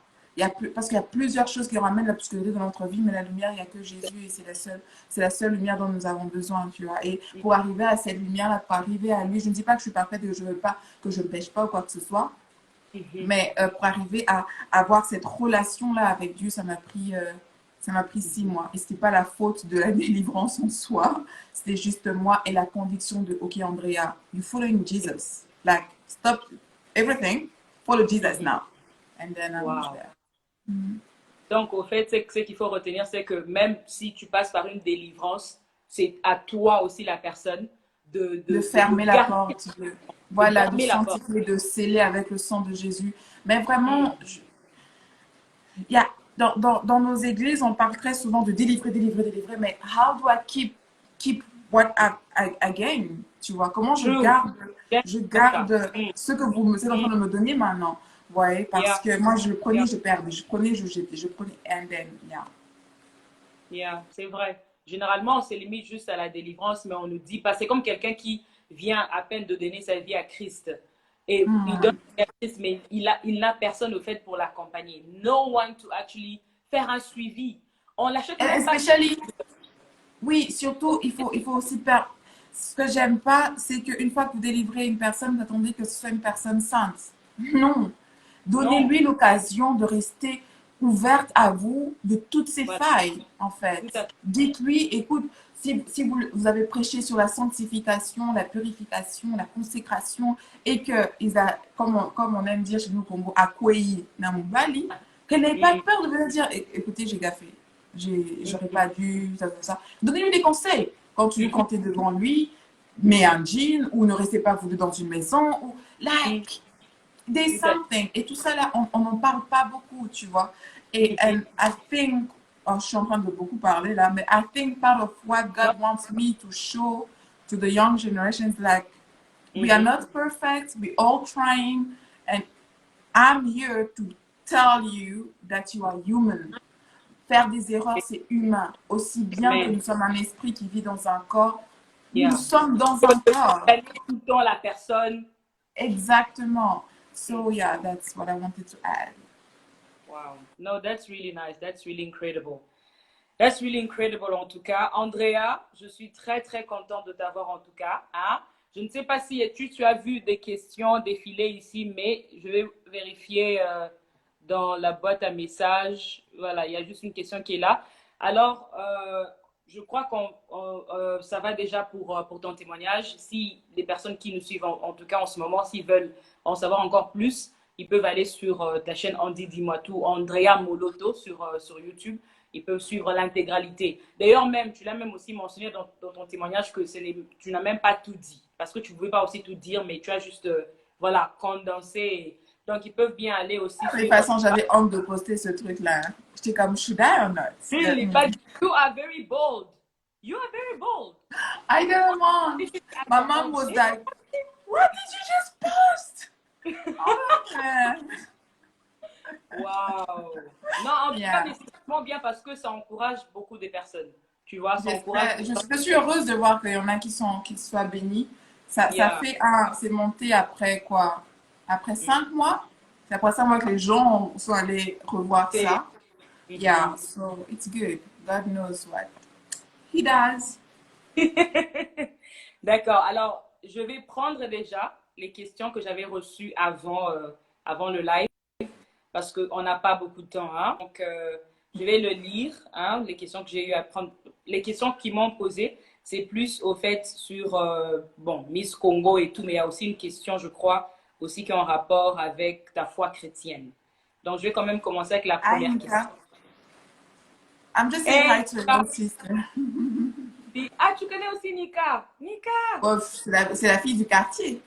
Speaker 2: Parce qu'il y a plusieurs choses qui ramènent l'obscurité dans notre vie, mais la lumière, il n'y a que Jésus et c'est la seule lumière dont nous avons besoin, tu vois. Et pour arriver à cette lumière-là, pour arriver à lui, je ne dis pas que je suis parfaite et que je ne pêche pas ou quoi que ce soit, mais pour arriver à avoir cette relation-là avec Dieu, ça m'a pris 6 mois. Et ce n'était pas la faute de la délivrance en soi, c'était juste moi et la conviction de, OK, Andrea, you following Jesus. Like, stop everything, follow Jesus now. And then I was there.
Speaker 3: Donc, au fait, ce qu'il faut retenir, c'est que même si tu passes par une délivrance, c'est à toi aussi, la personne,
Speaker 2: de fermer la porte, de sanctifier, de sceller avec le sang de Jésus. Mais vraiment, dans nos églises, on parle très souvent de délivrer, mais how do I keep what I gain? Tu vois, comment je garde ce que vous êtes en train de me donner maintenant? Ouais, parce que moi, je prenais, je perdais, je prenais, je jetais, je prenais, and then,
Speaker 3: c'est vrai. Généralement, on se limite juste à la délivrance, mais on nous dit pas. C'est comme quelqu'un qui vient à peine de donner sa vie à Christ. Et il donne à Christ, mais il n'a personne au fait pour l'accompagner. No one to actually faire un suivi. On l'achète même pas.
Speaker 2: Oui, surtout, il faut aussi faire. Ce que j'aime pas, c'est qu'une fois que vous délivrez une personne, vous attendez que ce soit une personne sainte. Non. Donnez-lui l'occasion de rester ouverte à vous de toutes ses failles, en fait. Dites-lui, écoute, si vous avez prêché sur la sanctification, la purification, la consécration, et que, comme on aime dire chez nous au Congo, accueilli Namubali, qu'elle n'ait pas peur de venir dire, écoutez, j'ai gaffé, j'aurais pas dû, ça. Donnez-lui des conseils. Quand tu es devant lui, mets un jean, ou ne restez pas vous deux dans une maison, ou like... There's something. Et tout ça là, on n'en parle pas beaucoup, tu vois. Et I think, je suis en train de beaucoup parler là, mais I think part of what God wants me to show to the young generations, like, we are not perfect, we all trying, and I'm here to tell you that you are human. faire des erreurs, c'est humain. Aussi bien que
Speaker 3: Mais,
Speaker 2: nous sommes un esprit qui vit dans un corps, nous
Speaker 3: yeah.
Speaker 2: sommes dans un corps.
Speaker 3: Tout le temps la personne.
Speaker 2: Exactement. So yeah, that's what I wanted to add.
Speaker 3: Wow. No, that's really nice. That's really incredible. That's really incredible en tout cas. Andrea, je suis très très contente de t'avoir en tout cas. Hein? Je ne sais pas si tu as vu des questions défiler ici, mais je vais vérifier dans la boîte à messages. Voilà, il y a juste une question qui est là. Alors, je crois que ça va déjà pour ton témoignage. Si les personnes qui nous suivent, en tout cas en ce moment, s'ils veulent en savoir encore plus, ils peuvent aller sur ta chaîne Andy Dis-moi tout, Andrea Moloto sur YouTube. Ils peuvent suivre l'intégralité. D'ailleurs, même, tu l'as même aussi mentionné dans ton témoignage que tu n'as même pas tout dit. Parce que tu ne pouvais pas aussi tout dire, mais tu as juste, voilà, condensé. Donc, ils peuvent bien aller aussi
Speaker 2: De toute
Speaker 3: suivre.
Speaker 2: façon, j'avais honte de poster ce truc-là. J'étais comme, should I or not?
Speaker 3: Really, but you are very bold. You are very bold.
Speaker 2: I don't want. My mom was like, what did you just post? Oh, man.
Speaker 3: Wow. Non, en tout cas, nécessairement bien parce que ça encourage beaucoup de personnes. Tu vois, ça encourage.
Speaker 2: Je suis heureuse de voir qu'il y en a qui soient bénis. Ça fait c'est monté après quoi? Après 5 mois. C'est après 5 mois que les gens sont allés revoir ça. Yeah, so it's good. God knows what He does.
Speaker 3: D'accord. Alors, je vais prendre déjà les questions que j'avais reçues avant le live parce qu'on n'a pas beaucoup de temps. Hein? Donc, je vais le lire, hein, les questions que j'ai eu à prendre. Les questions qui m'ont posées, c'est plus au fait sur, bon, Miss Congo et tout, mais il y a aussi une question, je crois, aussi qui est en rapport avec ta foi chrétienne. Donc, je vais quand même commencer avec la première question.
Speaker 2: I'm just saying hi to your little sister.
Speaker 3: Ah, tu connais aussi Nika? Nika!
Speaker 2: Oh, c'est la fille du quartier.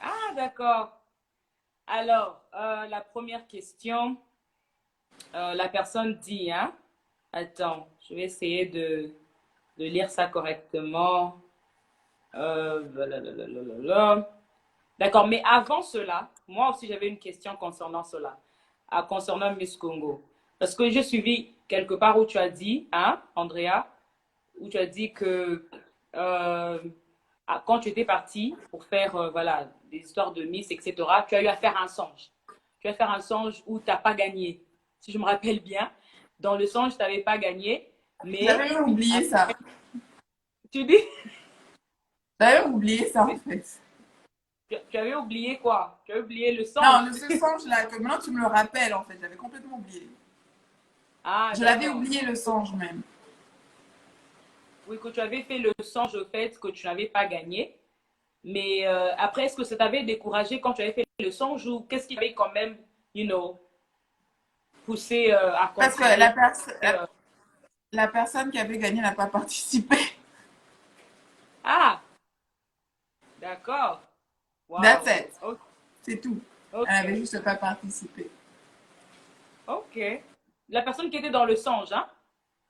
Speaker 3: Ah, d'accord. Alors, la première question, la personne dit, hein? Attends, je vais essayer de lire ça correctement. D'accord, mais avant cela, moi aussi j'avais une question concernant cela, concernant Miss Congo. Parce que j'ai suivi quelque part où tu as dit, hein, Andrea, où tu as dit que quand tu étais partie pour faire voilà, des histoires de Miss, etc., tu as eu à faire un songe. Tu as fait un songe où tu n'as pas gagné. Si je me rappelle bien, dans le songe, tu n'avais pas gagné. Mais
Speaker 2: j'avais oublié ça.
Speaker 3: Tu dis?
Speaker 2: J'avais oublié ça en fait.
Speaker 3: Tu avais oublié quoi? Tu avais oublié le songe?
Speaker 2: Non, ce songe-là, que maintenant tu me le rappelles en fait, j'avais complètement oublié.
Speaker 3: Ah,
Speaker 2: je l'avais oublié le songe même.
Speaker 3: Oui, que tu avais fait le songe au fait que tu n'avais pas gagné. Mais après, est-ce que ça t'avait découragé quand tu avais fait le songe ou qu'est-ce qui avait quand même, poussé à continuer?
Speaker 2: Parce que la personne qui avait gagné n'a pas participé.
Speaker 3: Ah, d'accord.
Speaker 2: Wow. That's it.
Speaker 3: Okay.
Speaker 2: C'est tout. Okay. Elle n'avait juste pas participé.
Speaker 3: Ok. La personne qui était dans le songe, hein?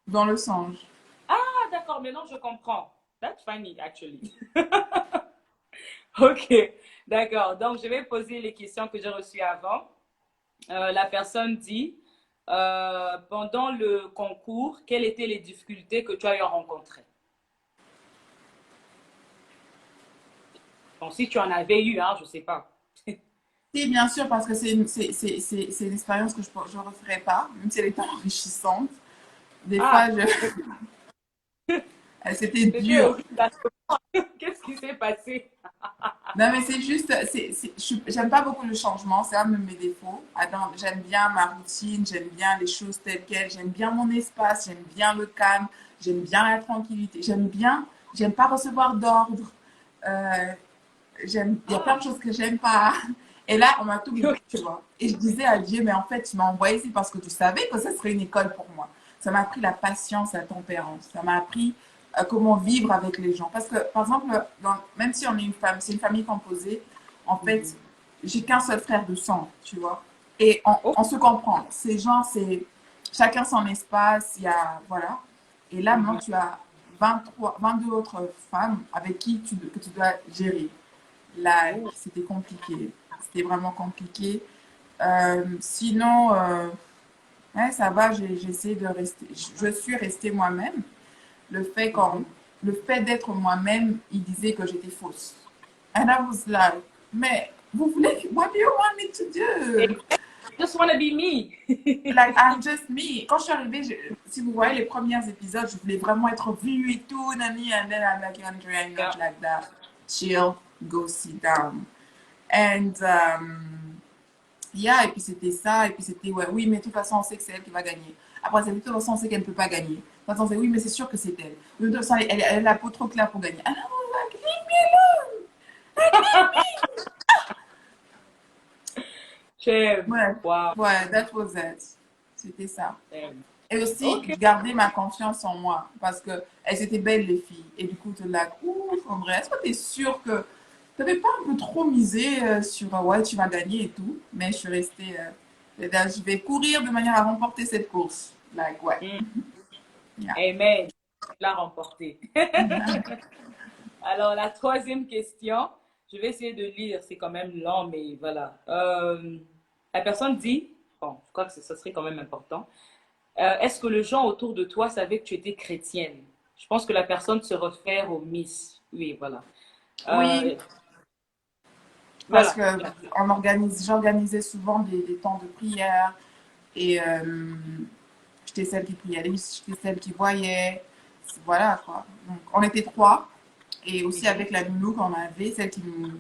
Speaker 2: Dans le songe.
Speaker 3: Ah, d'accord, maintenant je comprends. That's funny, actually. Ok, d'accord. Donc, je vais poser les questions que j'ai reçues avant. La personne dit, pendant le concours, quelles étaient les difficultés que tu as eu à rencontrer? Bon, si tu en avais eu, hein, je ne sais pas.
Speaker 2: Si, bien sûr, parce que c'est une expérience que je ne referai pas, même si elle était enrichissante. Des fois, c'était dur.
Speaker 3: Qu'est-ce qui s'est passé?
Speaker 2: Non, mais c'est juste, j'aime pas beaucoup le changement, c'est un de mes défauts. J'aime bien ma routine, j'aime bien les choses telles quelles, j'aime bien mon espace, j'aime bien le calme, j'aime bien la tranquillité, j'aime pas recevoir d'ordre. Il y a plein de choses que j'aime pas. Et là, on m'a tout mis, tu vois. Et je disais à Dieu, mais en fait, tu m'as envoyé ici parce que tu savais que ça serait une école pour moi. Ça m'a appris la patience, la tempérance. Ça m'a appris comment vivre avec les gens. Parce que, par exemple, même si on est c'est une famille composée, en fait, j'ai qu'un seul frère de sang, tu vois. Et on se comprend. Ces gens, c'est chacun son espace, il y a, voilà. Et là, maintenant, tu as 22 autres femmes avec qui que tu dois gérer. Là, c'était compliqué. C'était vraiment compliqué. Sinon, Ouais, ça va, j'ai essayé de rester, je suis restée moi-même. Le fait,
Speaker 3: Mhm.
Speaker 2: le fait d'être moi-même, il disait que j'étais fausse. And I was like, mais vous voulez, what do you want me to do?
Speaker 3: Just wanna be me.
Speaker 2: Like, I'm just me. Quand je suis arrivée, si vous voyez les premiers épisodes, je voulais vraiment être vue et tout, nani, and then I'm like, Andrea, I'm
Speaker 3: Yeah.
Speaker 2: not like that. Chill, go sit down. And, yeah, et puis c'était ça, et puis c'était, ouais, oui, mais de toute façon, on sait que c'est elle qui va gagner. Après, de toute façon, on sait qu'elle ne peut pas gagner. De toute façon, c'est oui, mais c'est sûr que c'est elle. De toute façon, elle a la peau trop claire pour gagner. Ah non, like, leave me
Speaker 3: J'aime.
Speaker 2: alone.
Speaker 3: Wow.
Speaker 2: Ouais, ouais, that was it. C'était ça.
Speaker 3: J'aime.
Speaker 2: Et aussi,
Speaker 3: Ok.
Speaker 2: garder ma confiance en moi, parce que elles étaient belles, les filles. Et du coup, tu es là, ouf, en vrai, est-ce que tu es sûr que tu n'avais pas un peu trop misé sur, ouais, tu vas gagner et tout, mais je suis restée, je vais courir de manière à remporter cette course. Like, ouais.
Speaker 3: Mm.
Speaker 2: Yeah.
Speaker 3: Amen. Tu l'as remporté. Alors, la troisième question, je vais essayer de lire, c'est quand même lent, mais voilà. La personne dit, bon, je crois que ce serait quand même important. Est-ce que les gens autour de toi savaient que tu étais chrétienne? Je pense que la personne se réfère au Miss. Oui, voilà.
Speaker 2: Oui,
Speaker 3: Euh,
Speaker 2: parce
Speaker 3: voilà.
Speaker 2: que j'organisais souvent des temps de prière et j'étais celle qui priait, j'étais celle qui voyait. Voilà, quoi. Donc, on était trois. Et aussi
Speaker 3: Mhm,
Speaker 2: avec la nounou qu'on avait, celle qui nous,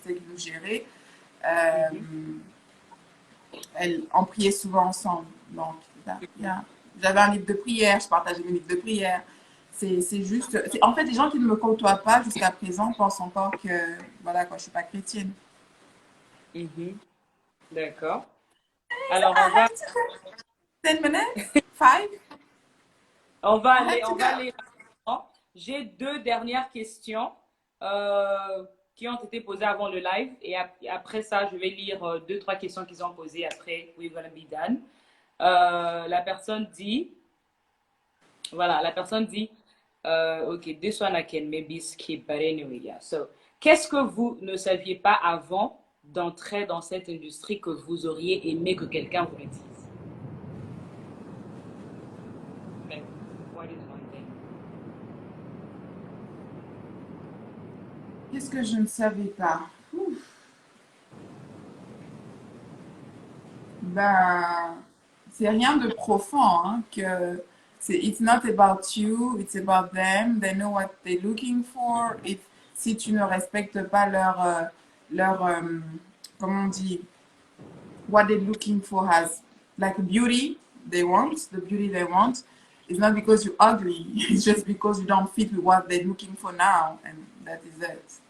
Speaker 2: celle qui nous gérait, euh,
Speaker 3: mhm.
Speaker 2: on priait souvent ensemble. Donc, yeah. J'avais un livre de prière, je partageais mes livres de prière. C'est juste. En fait, les gens qui ne me côtoient pas jusqu'à présent pensent encore que, voilà, quoi, je ne suis pas chrétienne.
Speaker 3: Mhm. D'accord. Alors, on va,
Speaker 2: 10 minutes? 5? I have to
Speaker 3: on va
Speaker 2: go.
Speaker 3: aller maintenant. J'ai deux dernières questions euh, qui ont été posées avant le live. Et après ça, je vais lire deux, trois questions qu'ils ont posées après We're Gonna Be Done. La personne dit, voilà, la personne dit, OK, this one I can maybe skip, but anyway, yeah. So, qu'est-ce que vous ne saviez pas avant d'entrer dans cette industrie que vous auriez aimé que quelqu'un vous le dise? Like, what is one thing?
Speaker 2: Qu'est-ce que je ne savais pas? Ouf. Ben, c'est rien de profond, hein, que it's not about you, it's about them. They know what they're looking for. Et si tu ne respectes pas comment on dit, what they're looking for has like beauty the beauty they want. It's not because you're ugly. It's just because you don't fit with what they're looking for now, and that is it.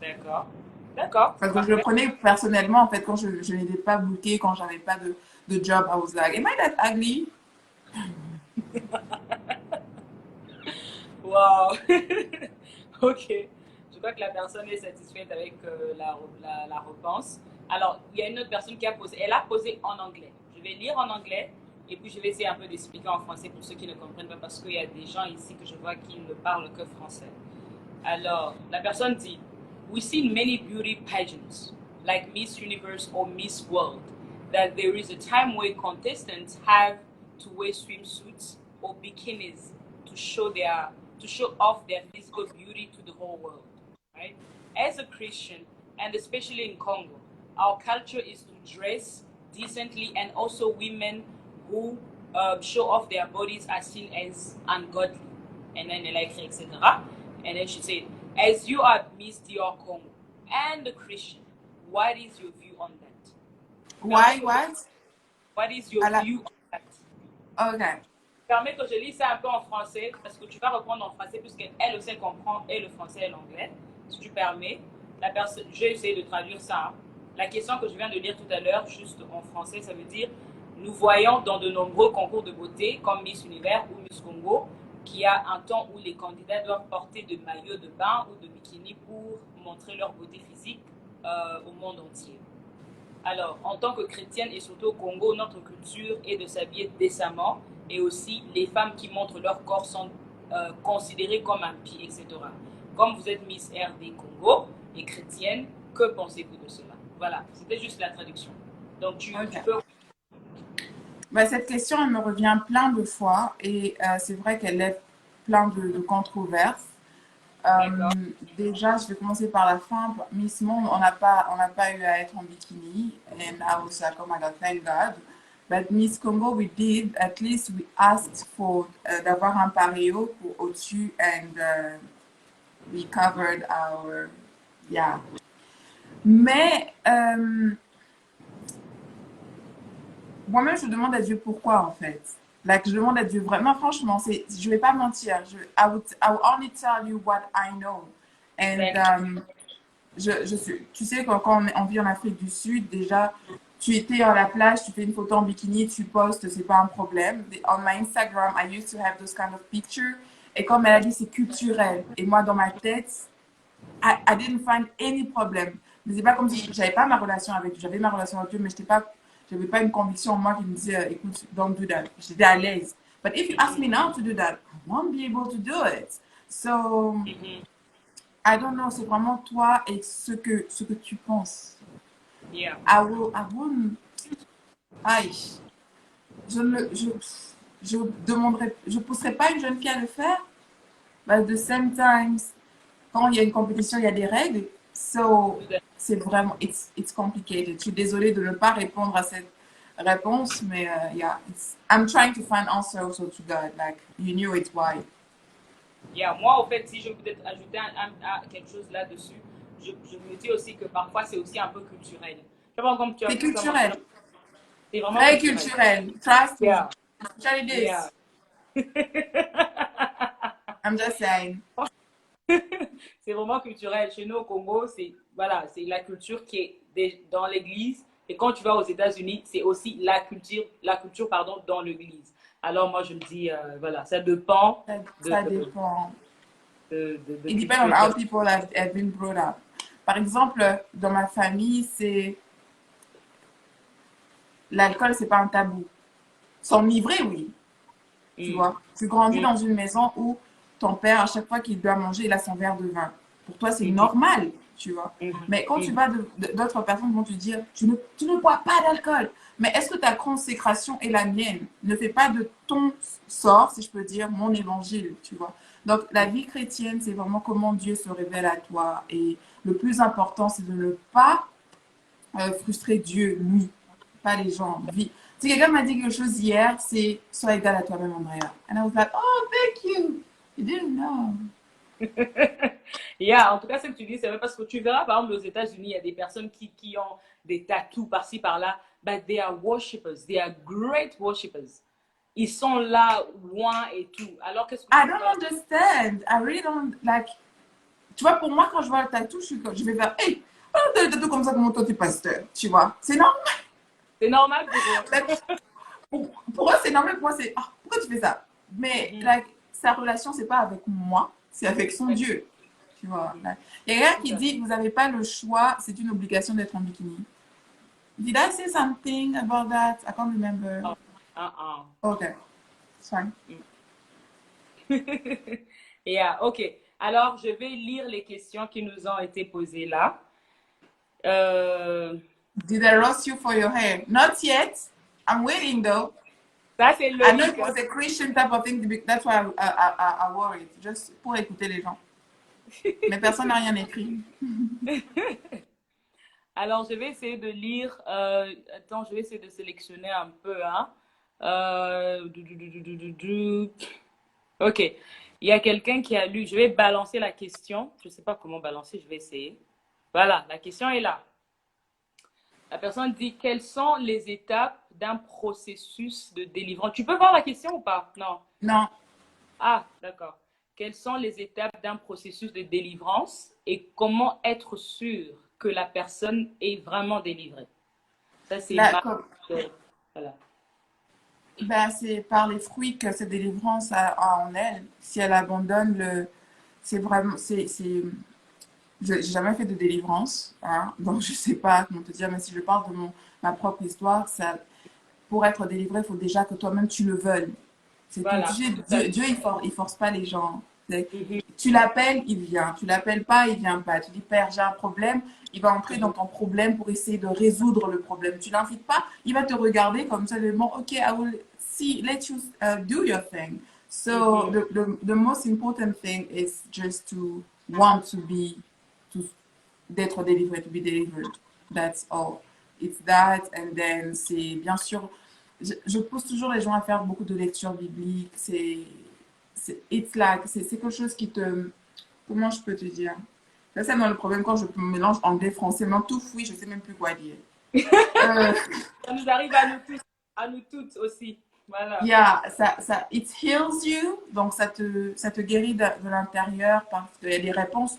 Speaker 3: D'accord. D'accord,
Speaker 2: Parce que je le
Speaker 3: parfait.
Speaker 2: prenais personnellement, en fait, quand je n'étais pas bookée, quand j'avais pas de job, I was like, am I that ugly?
Speaker 3: Wow. Ok. Je crois que la personne est satisfaite avec la réponse. Alors, il y a une autre personne qui a posé. Elle a posé en anglais. Je vais lire en anglais et puis je vais essayer un peu d'expliquer en français pour ceux qui ne comprennent pas parce qu'il y a des gens ici que je vois qui ne parlent que français. Alors, la personne dit, we see in many beauty pageants, like Miss Universe or Miss World, that there is a time where contestants have to wear swimsuits or bikinis to show to show off their physical beauty to the whole world, right? As a Christian, and especially in Congo, our culture is to dress decently, and also women who show off their bodies are seen as ungodly, and then like etc. And then she said, as you are Miss Dior Congo and a Christian, what is your view on that?
Speaker 2: Why, what?
Speaker 3: What is your
Speaker 2: À la...
Speaker 3: view on that?
Speaker 2: OK.
Speaker 3: Permets que je lise ça un peu en français parce que tu vas reprendre en français puisqu'elle aussi comprend et le français et l'anglais. Si tu permets, j'ai essayé de traduire ça. Hein. La question que je viens de lire tout à l'heure, juste en français, ça veut dire nous voyons dans de nombreux concours de beauté comme Miss Univers ou Miss Congo qu'il y a un temps où les candidats doivent porter de maillots de bain ou de bikini pour montrer leur beauté physique au monde entier. Alors, en tant que chrétienne et surtout au Congo, notre culture est de s'habiller décemment et aussi les femmes qui montrent leur corps sont considérées comme impies, etc. Comme vous êtes Miss RD Congo et chrétienne, que pensez-vous de cela? Voilà, c'était juste la traduction. Donc, tu
Speaker 2: OK.
Speaker 3: peux
Speaker 2: Bah, cette question, elle me revient plein de fois et c'est vrai qu'elle lève plein de controverses.
Speaker 3: D'accord.
Speaker 2: Déjà, je vais commencer par la fin. Miss Monde, on n'a pas eu à être en bikini. And I was like, oh my God, thank God. But Miss Congo, we did. At least we asked for d'avoir un pareo pour au-dessus and we covered our, yeah. Mais moi-même, je demande à Dieu pourquoi, en fait. Là, je demande à Dieu vraiment, franchement, je vais pas mentir. I will only tell you what I know. And
Speaker 3: D'accord.
Speaker 2: tu sais, quand on vit en Afrique du Sud, déjà, tu étais à la plage, tu fais une photo en bikini, tu postes, c'est pas un problème. On my Instagram, I used to have those kind of pictures. Et comme elle a dit, c'est culturel. Et moi, dans ma tête, I didn't find any problem. Mais c'est pas comme si j'avais pas ma relation avec Dieu. J'avais ma relation avec Dieu, mais j'avais pas une conviction en moi qui me disait, écoute, don't do that. J'étais à l'aise. But if you ask me now to do that, I won't be able to do it. So,
Speaker 3: Mhm.
Speaker 2: I don't know. C'est vraiment toi et ce que tu penses.
Speaker 3: Yeah.
Speaker 2: I won't. Aïe. Je ne, je demanderai, je pousserai pas une jeune fille à le faire. But the same times, quand il y a une compétition, il y a des règles. So, c'est vraiment, it's complicated. Je suis désolée de ne pas répondre à cette réponse, mais yeah, I'm trying to find answer also to God. Like, you knew it, why?
Speaker 3: Yeah. Moi, au fait, si je peux peut-être ajouter quelque chose là-dessus, je me dis aussi que parfois, c'est aussi un peu culturel. Je sais pas, comme
Speaker 2: C'est
Speaker 3: tu as mentionné,
Speaker 2: culturel,
Speaker 3: c'est vraiment
Speaker 2: très
Speaker 3: culturel.
Speaker 2: culturel. Trust me.
Speaker 3: Yeah.
Speaker 2: Especially
Speaker 3: Yeah.
Speaker 2: this. I'm just saying.
Speaker 3: C'est vraiment culturel. Chez nous au Congo, c'est voilà, c'est la culture qui est dans l'église. Et quand tu vas aux États-Unis, c'est aussi la culture pardon, dans l'église. Alors moi, je me dis, voilà, ça dépend de,
Speaker 2: Ça dépend.
Speaker 3: de
Speaker 2: It depends on
Speaker 3: culture.
Speaker 2: how people have been brought up. Par exemple, dans ma famille, c'est l'alcool, c'est pas un tabou. S'enivrer, oui. Tu
Speaker 3: Mm,
Speaker 2: vois, tu grandis
Speaker 3: mm,
Speaker 2: dans une maison où ton père, à chaque fois qu'il doit manger, il a son verre de vin. Pour toi, c'est
Speaker 3: mhm,
Speaker 2: normal, tu vois.
Speaker 3: mhm,
Speaker 2: Mais quand tu
Speaker 3: mhm.
Speaker 2: vas d'autres personnes vont te dire, tu ne bois pas d'alcool. Mais est-ce que ta consécration est la mienne? Ne fais pas de ton sort, si je peux dire, mon évangile, tu vois. Donc, la vie chrétienne, c'est vraiment comment Dieu se révèle à toi. Et le plus important, c'est de ne pas frustrer Dieu, lui, pas les gens. Si quelqu'un m'a dit quelque chose hier, c'est sois égal à toi-même, Andrea. And I was like, oh, thank you. You didn't know.
Speaker 3: Yeah, en tout cas, ce que tu dis, c'est vrai parce que tu verras, par exemple, aux États-Unis, il y a des personnes qui ont des tattoos par-ci, par-là, but they are worshippers, they are great worshippers. Ils sont là, loin et tout. Alors, qu'est-ce que
Speaker 2: I
Speaker 3: tu
Speaker 2: don't
Speaker 3: fais?
Speaker 2: understand. I really don't like. Tu vois, pour moi, quand je vois le tatou, je vais faire, hey, oh, t'as le tatou comme ça, comment toi t'es pasteur, tu vois. C'est normal.
Speaker 3: C'est normal pour eux.
Speaker 2: Like, pour eux, c'est normal. Pour moi, c'est, ah, pourquoi tu fais ça? Mais
Speaker 3: Mhm.
Speaker 2: like, sa relation, c'est pas avec moi, c'est avec son Dieu. Tu vois. Like, il y a quelqu'un
Speaker 3: Tout
Speaker 2: qui
Speaker 3: à fait.
Speaker 2: dit, vous n'avez pas le choix, c'est une obligation d'être en bikini. Did I say something about that? I can't remember.
Speaker 3: Ah, ah.
Speaker 2: Okay, it's fine.
Speaker 3: Yeah, ok. Alors, je vais lire les questions qui nous ont été posées là. Euh,
Speaker 2: Did I roast you for your hair? Not yet. I'm waiting though.
Speaker 3: ça, c'est
Speaker 2: I know it
Speaker 3: logique, hein.
Speaker 2: was a Christian type of thing. That's why I worried. Just pour écouter les gens. Mais personne n'a rien écrit.
Speaker 3: Alors, je vais essayer de lire. Attends, je vais essayer de sélectionner un peu, hein. Ok. Il y a quelqu'un qui a lu. Je vais balancer la question. Je ne sais pas comment balancer. Je vais essayer. Voilà, la question est là. La personne dit quelles sont les étapes d'un processus de délivrance. Tu peux voir la question ou pas? Non.
Speaker 2: Non.
Speaker 3: Ah, d'accord. Quelles sont les étapes d'un processus de délivrance et comment être sûr que la personne est vraiment délivrée? Ça, c'est
Speaker 2: Là,
Speaker 3: ma...
Speaker 2: comme,
Speaker 3: Voilà.
Speaker 2: ben, c'est par les fruits que cette délivrance a en elle. Si elle abandonne le. C'est vraiment. J'ai jamais fait de délivrance, hein, donc je sais pas comment te dire, mais si je parle de ma propre histoire, ça, pour être délivré, il faut déjà que toi-même tu le veuilles. C'est tout. Tu
Speaker 3: Voilà.
Speaker 2: sais,
Speaker 3: Tout à fait.
Speaker 2: Dieu il force pas les gens.
Speaker 3: Mhm.
Speaker 2: Tu l'appelles, il vient. Tu l'appelles pas, il vient pas. Tu dis, Père, j'ai un problème. Il va entrer dans ton problème pour essayer de résoudre le problème. Tu l'invites pas, il va te regarder comme seulement, OK, I will see, let you do your thing. So
Speaker 3: Mhm.
Speaker 2: the most important thing is just to want to be, to, d'être délivré, to be delivered. That's all. It's that. And then, c'est bien sûr, je pousse toujours les gens à faire beaucoup de lectures bibliques. It's like, c'est quelque chose qui te, comment je peux te dire? Ça, c'est dans le problème quand je mélange anglais, français, mais tout fouille, je sais même plus quoi dire. Euh,
Speaker 3: Ça nous arrive à nous toutes aussi. Voilà.
Speaker 2: yeah, it heals you, donc ça te guérit de l'intérieur parce qu'il y a des réponses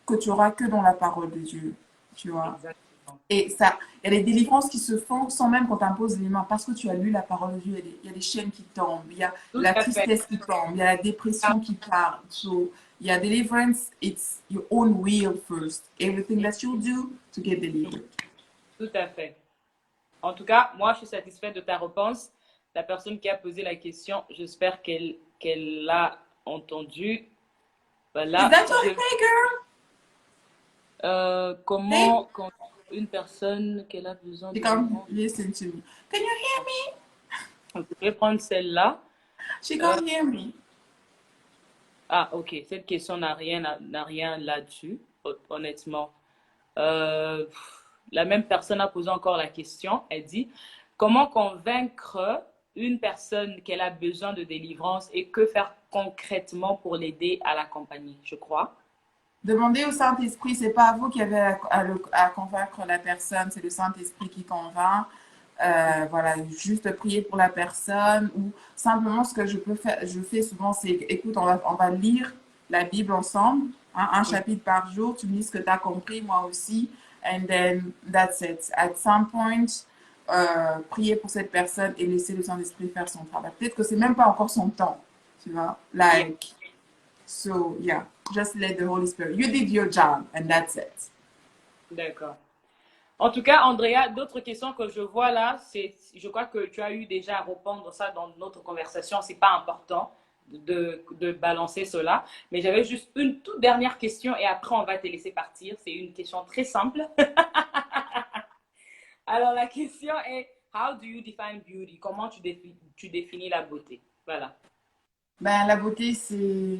Speaker 2: que tu auras que dans la parole de Dieu, tu vois.
Speaker 3: Exactement.
Speaker 2: Et ça, il y a des délivrances qui se font sans même qu'on t'impose les mains parce que tu as lu la parole de Dieu. Il y a des chaînes qui tombent, il y a
Speaker 3: Tout
Speaker 2: la
Speaker 3: à fait.
Speaker 2: tristesse qui tombe, il y a la dépression qui part. So, il y a deliverance, it's your own will first. Everything that you do to get delivered.
Speaker 3: Tout à fait. En tout cas, moi, je suis satisfaite de ta réponse. La personne qui a posé la question, j'espère qu'elle l'a entendu.
Speaker 2: Is
Speaker 3: Voilà.
Speaker 2: that okay, girl? Hey,
Speaker 3: Comment, quand une personne qu'elle a besoin
Speaker 2: she
Speaker 3: de
Speaker 2: can't
Speaker 3: délivrance,
Speaker 2: listen to me. Can you hear me?
Speaker 3: je vais prendre celle-là.
Speaker 2: She
Speaker 3: Euh,
Speaker 2: can't hear me.
Speaker 3: ah, ok. Cette question n'a rien là-dessus, honnêtement. La même personne a posé encore la question. Elle dit, comment convaincre une personne qu'elle a besoin de délivrance et que faire concrètement pour l'aider à l'accompagner, je crois.
Speaker 2: Demandez au Saint-Esprit, c'est pas vous qui avez à convaincre la personne, c'est le Saint-Esprit qui convainc. Voilà, juste prier pour la personne ou simplement ce que je peux faire, je fais souvent, c'est écoute, on va lire la Bible ensemble, hein, un chapitre par jour, tu me dis ce que tu as compris, moi aussi, and then that's it. At some point, prier pour cette personne et laisser le Saint-Esprit faire son travail. Peut-être que c'est même pas encore son temps, tu vois,
Speaker 3: Yeah,
Speaker 2: like, so yeah, just let the Holy Spirit, you did your job and that's it.
Speaker 3: d'accord. En tout cas, Andrea, d'autres questions que je vois là, je crois que tu as eu déjà à répondre ça dans notre conversation. C'est pas important de balancer cela. Mais j'avais juste une toute dernière question et après on va te laisser partir. C'est une question très simple. Alors la question est, how do you define beauty? Comment tu définis la beauté? Voilà.
Speaker 2: Ben, la beauté, c'est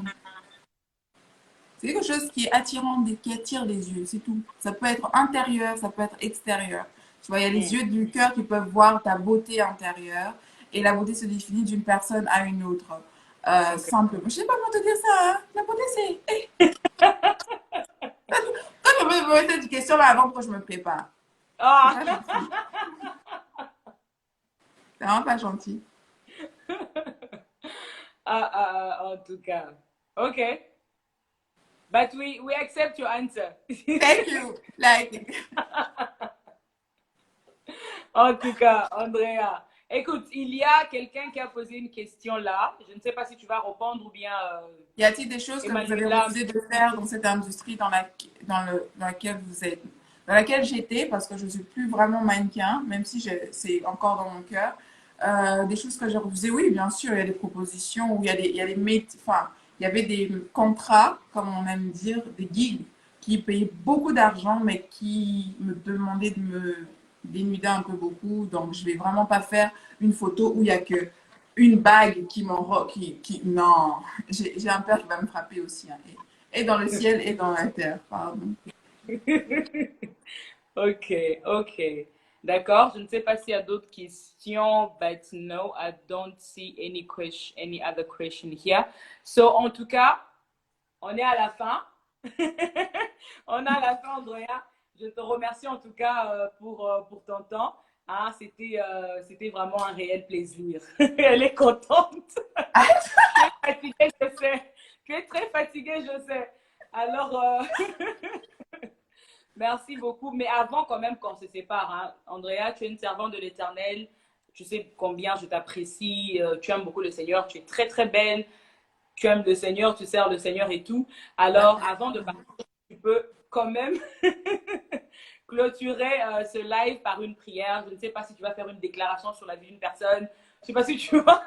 Speaker 2: quelque chose qui est attirant, qui attire les yeux, c'est tout. Ça peut être intérieur, ça peut être extérieur. Tu vois, il y a les
Speaker 3: Mm.
Speaker 2: yeux du cœur qui peuvent voir ta beauté intérieure et la beauté se définit d'une personne à une autre.
Speaker 3: Ok.
Speaker 2: Simplement. Je sais pas comment te dire ça, hein. La beauté, c'est. Hey, toi, je me poser cette question-là avant que je me prépare. C'est
Speaker 3: Ah!
Speaker 2: pas gentil. C'est vraiment pas gentil.
Speaker 3: En tout cas. Ok. But we accept your answer.
Speaker 2: Thank you. Like,
Speaker 3: En tout cas, Andrea. Écoute, il y a quelqu'un qui a posé une question là. Je ne sais pas si tu vas répondre ou bien
Speaker 2: y a-t-il des choses que vous avez
Speaker 3: Emmanuela.
Speaker 2: refusé de faire dans cette industrie dans laquelle vous êtes, dans laquelle j'étais, parce que je ne suis plus vraiment mannequin, même si c'est encore dans mon cœur. Des choses que j'ai refusées, oui, bien sûr, il y a des propositions où il y a enfin, il y avait des contrats, comme on aime dire, des gigs qui payaient beaucoup d'argent, mais qui me demandaient de me dénuder un peu beaucoup. Donc, je vais vraiment pas faire une photo où il y a que une bague non, j'ai un père qui va me frapper aussi, hein, et dans le ciel et dans la terre, pardon.
Speaker 3: Ok, ok. D'accord. Je ne sais pas s'il y a d'autres questions, but no, I don't see any other question here. So, en tout cas, on est à la fin. On est à la fin, Andrea. Je te remercie en tout cas pour ton temps. Hein, c'était vraiment un réel plaisir. Elle est contente. Tu es fatiguée, je sais. Tu es très fatiguée, je sais. Alors, merci beaucoup. Mais avant quand même qu'on se sépare, hein, Andrea, tu es une servante de l'Éternel. Tu sais combien je t'apprécie. Tu aimes beaucoup le Seigneur. Tu es très, très belle. Tu aimes le Seigneur, tu sers le Seigneur et tout. Alors, avant de partir, tu peux quand même clôturer ce live par une prière. Je ne sais pas si tu vas faire une déclaration sur la vie d'une personne. Je ne sais pas si tu vas.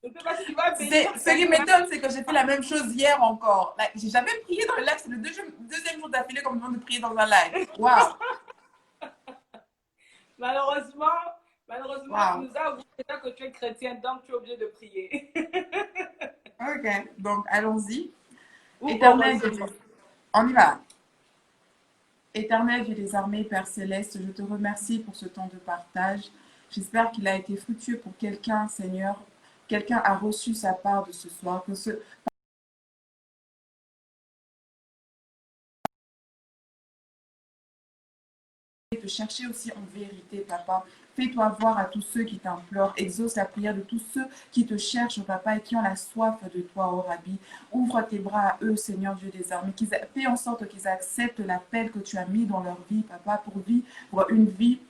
Speaker 3: Je ne sais pas si tu vas bénir.
Speaker 2: Ce qui m'étonne, c'est que j'ai fait la même chose hier encore. Like, j'ai jamais prié dans le live. C'est le deuxième jour d'affilée qu'on me demande de prier dans un live. Waouh!
Speaker 3: Malheureusement, tu
Speaker 2: Waouh!
Speaker 3: nous as avoué déjà que tu es chrétienne, donc tu es obligé de prier.
Speaker 2: Ok, donc allons-y.
Speaker 3: Ou
Speaker 2: Éternel,
Speaker 3: heureusement.
Speaker 2: on y va. Éternel Dieu des armées, Père céleste, je te remercie pour ce temps de partage. J'espère qu'il a été fructueux pour quelqu'un, Seigneur. Quelqu'un a reçu sa part de ce soir. Que ce te chercher aussi en vérité, Papa. Fais-toi voir à tous ceux qui t'implorent. Exauce la prière de tous ceux qui te cherchent, Papa, et qui ont la soif de toi, ô Rabbi. Ouvre tes bras à eux, Seigneur Dieu des armées. Fais en sorte qu'ils acceptent l'appel que tu as mis dans leur vie, Papa, pour une vie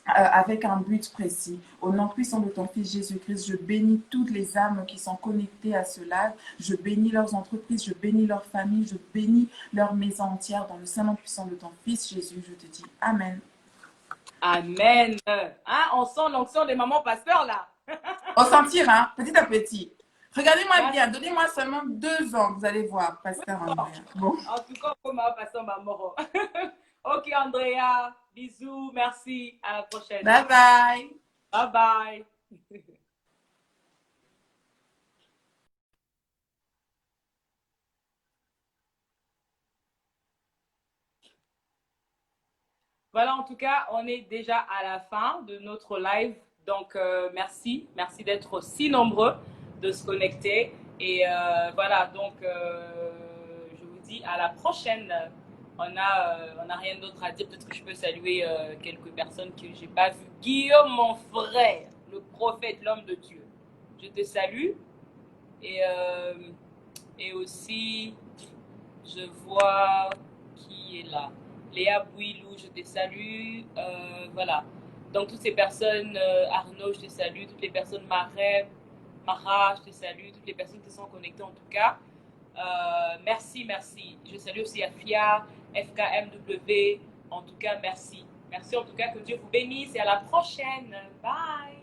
Speaker 2: avec un but précis. Au nom puissant de ton Fils Jésus-Christ, je bénis toutes les âmes qui sont connectées à ce live. Je bénis leurs entreprises, je bénis leurs familles, je bénis leur maison entière. Dans le saint nom puissant de ton Fils Jésus, je te dis Amen.
Speaker 3: Amen. Hein, on sent l'onction des mamans pasteurs là.
Speaker 2: On sentir, hein, petit à petit. Regardez-moi bien, donnez-moi seulement 2 ans, vous allez voir, Pasteur Andrea. Bon.
Speaker 3: En tout cas, pour ma pasteur maman. Ok, Andrea. Bisous. Merci. À la prochaine.
Speaker 2: Bye bye.
Speaker 3: Bye bye. Voilà, en tout cas, on est déjà à la fin de notre live. Donc, merci. Merci d'être si nombreux, de se connecter. Et voilà, donc, je vous dis à la prochaine. On a rien d'autre à dire. Peut-être que je peux saluer quelques personnes que je n'ai pas vues. Guillaume, mon frère, le prophète, l'homme de Dieu. Je te salue. Et aussi, je vois qui est là. Léa Bouilou, je te salue. Voilà. Donc, toutes ces personnes, Arnaud, je te salue. Toutes les personnes, Mara, je te salue. Toutes les personnes qui sont connectées, en tout cas. Merci, merci. Je salue aussi Afia, FKMW. En tout cas, merci. Merci en tout cas, que Dieu vous bénisse et à la prochaine. Bye.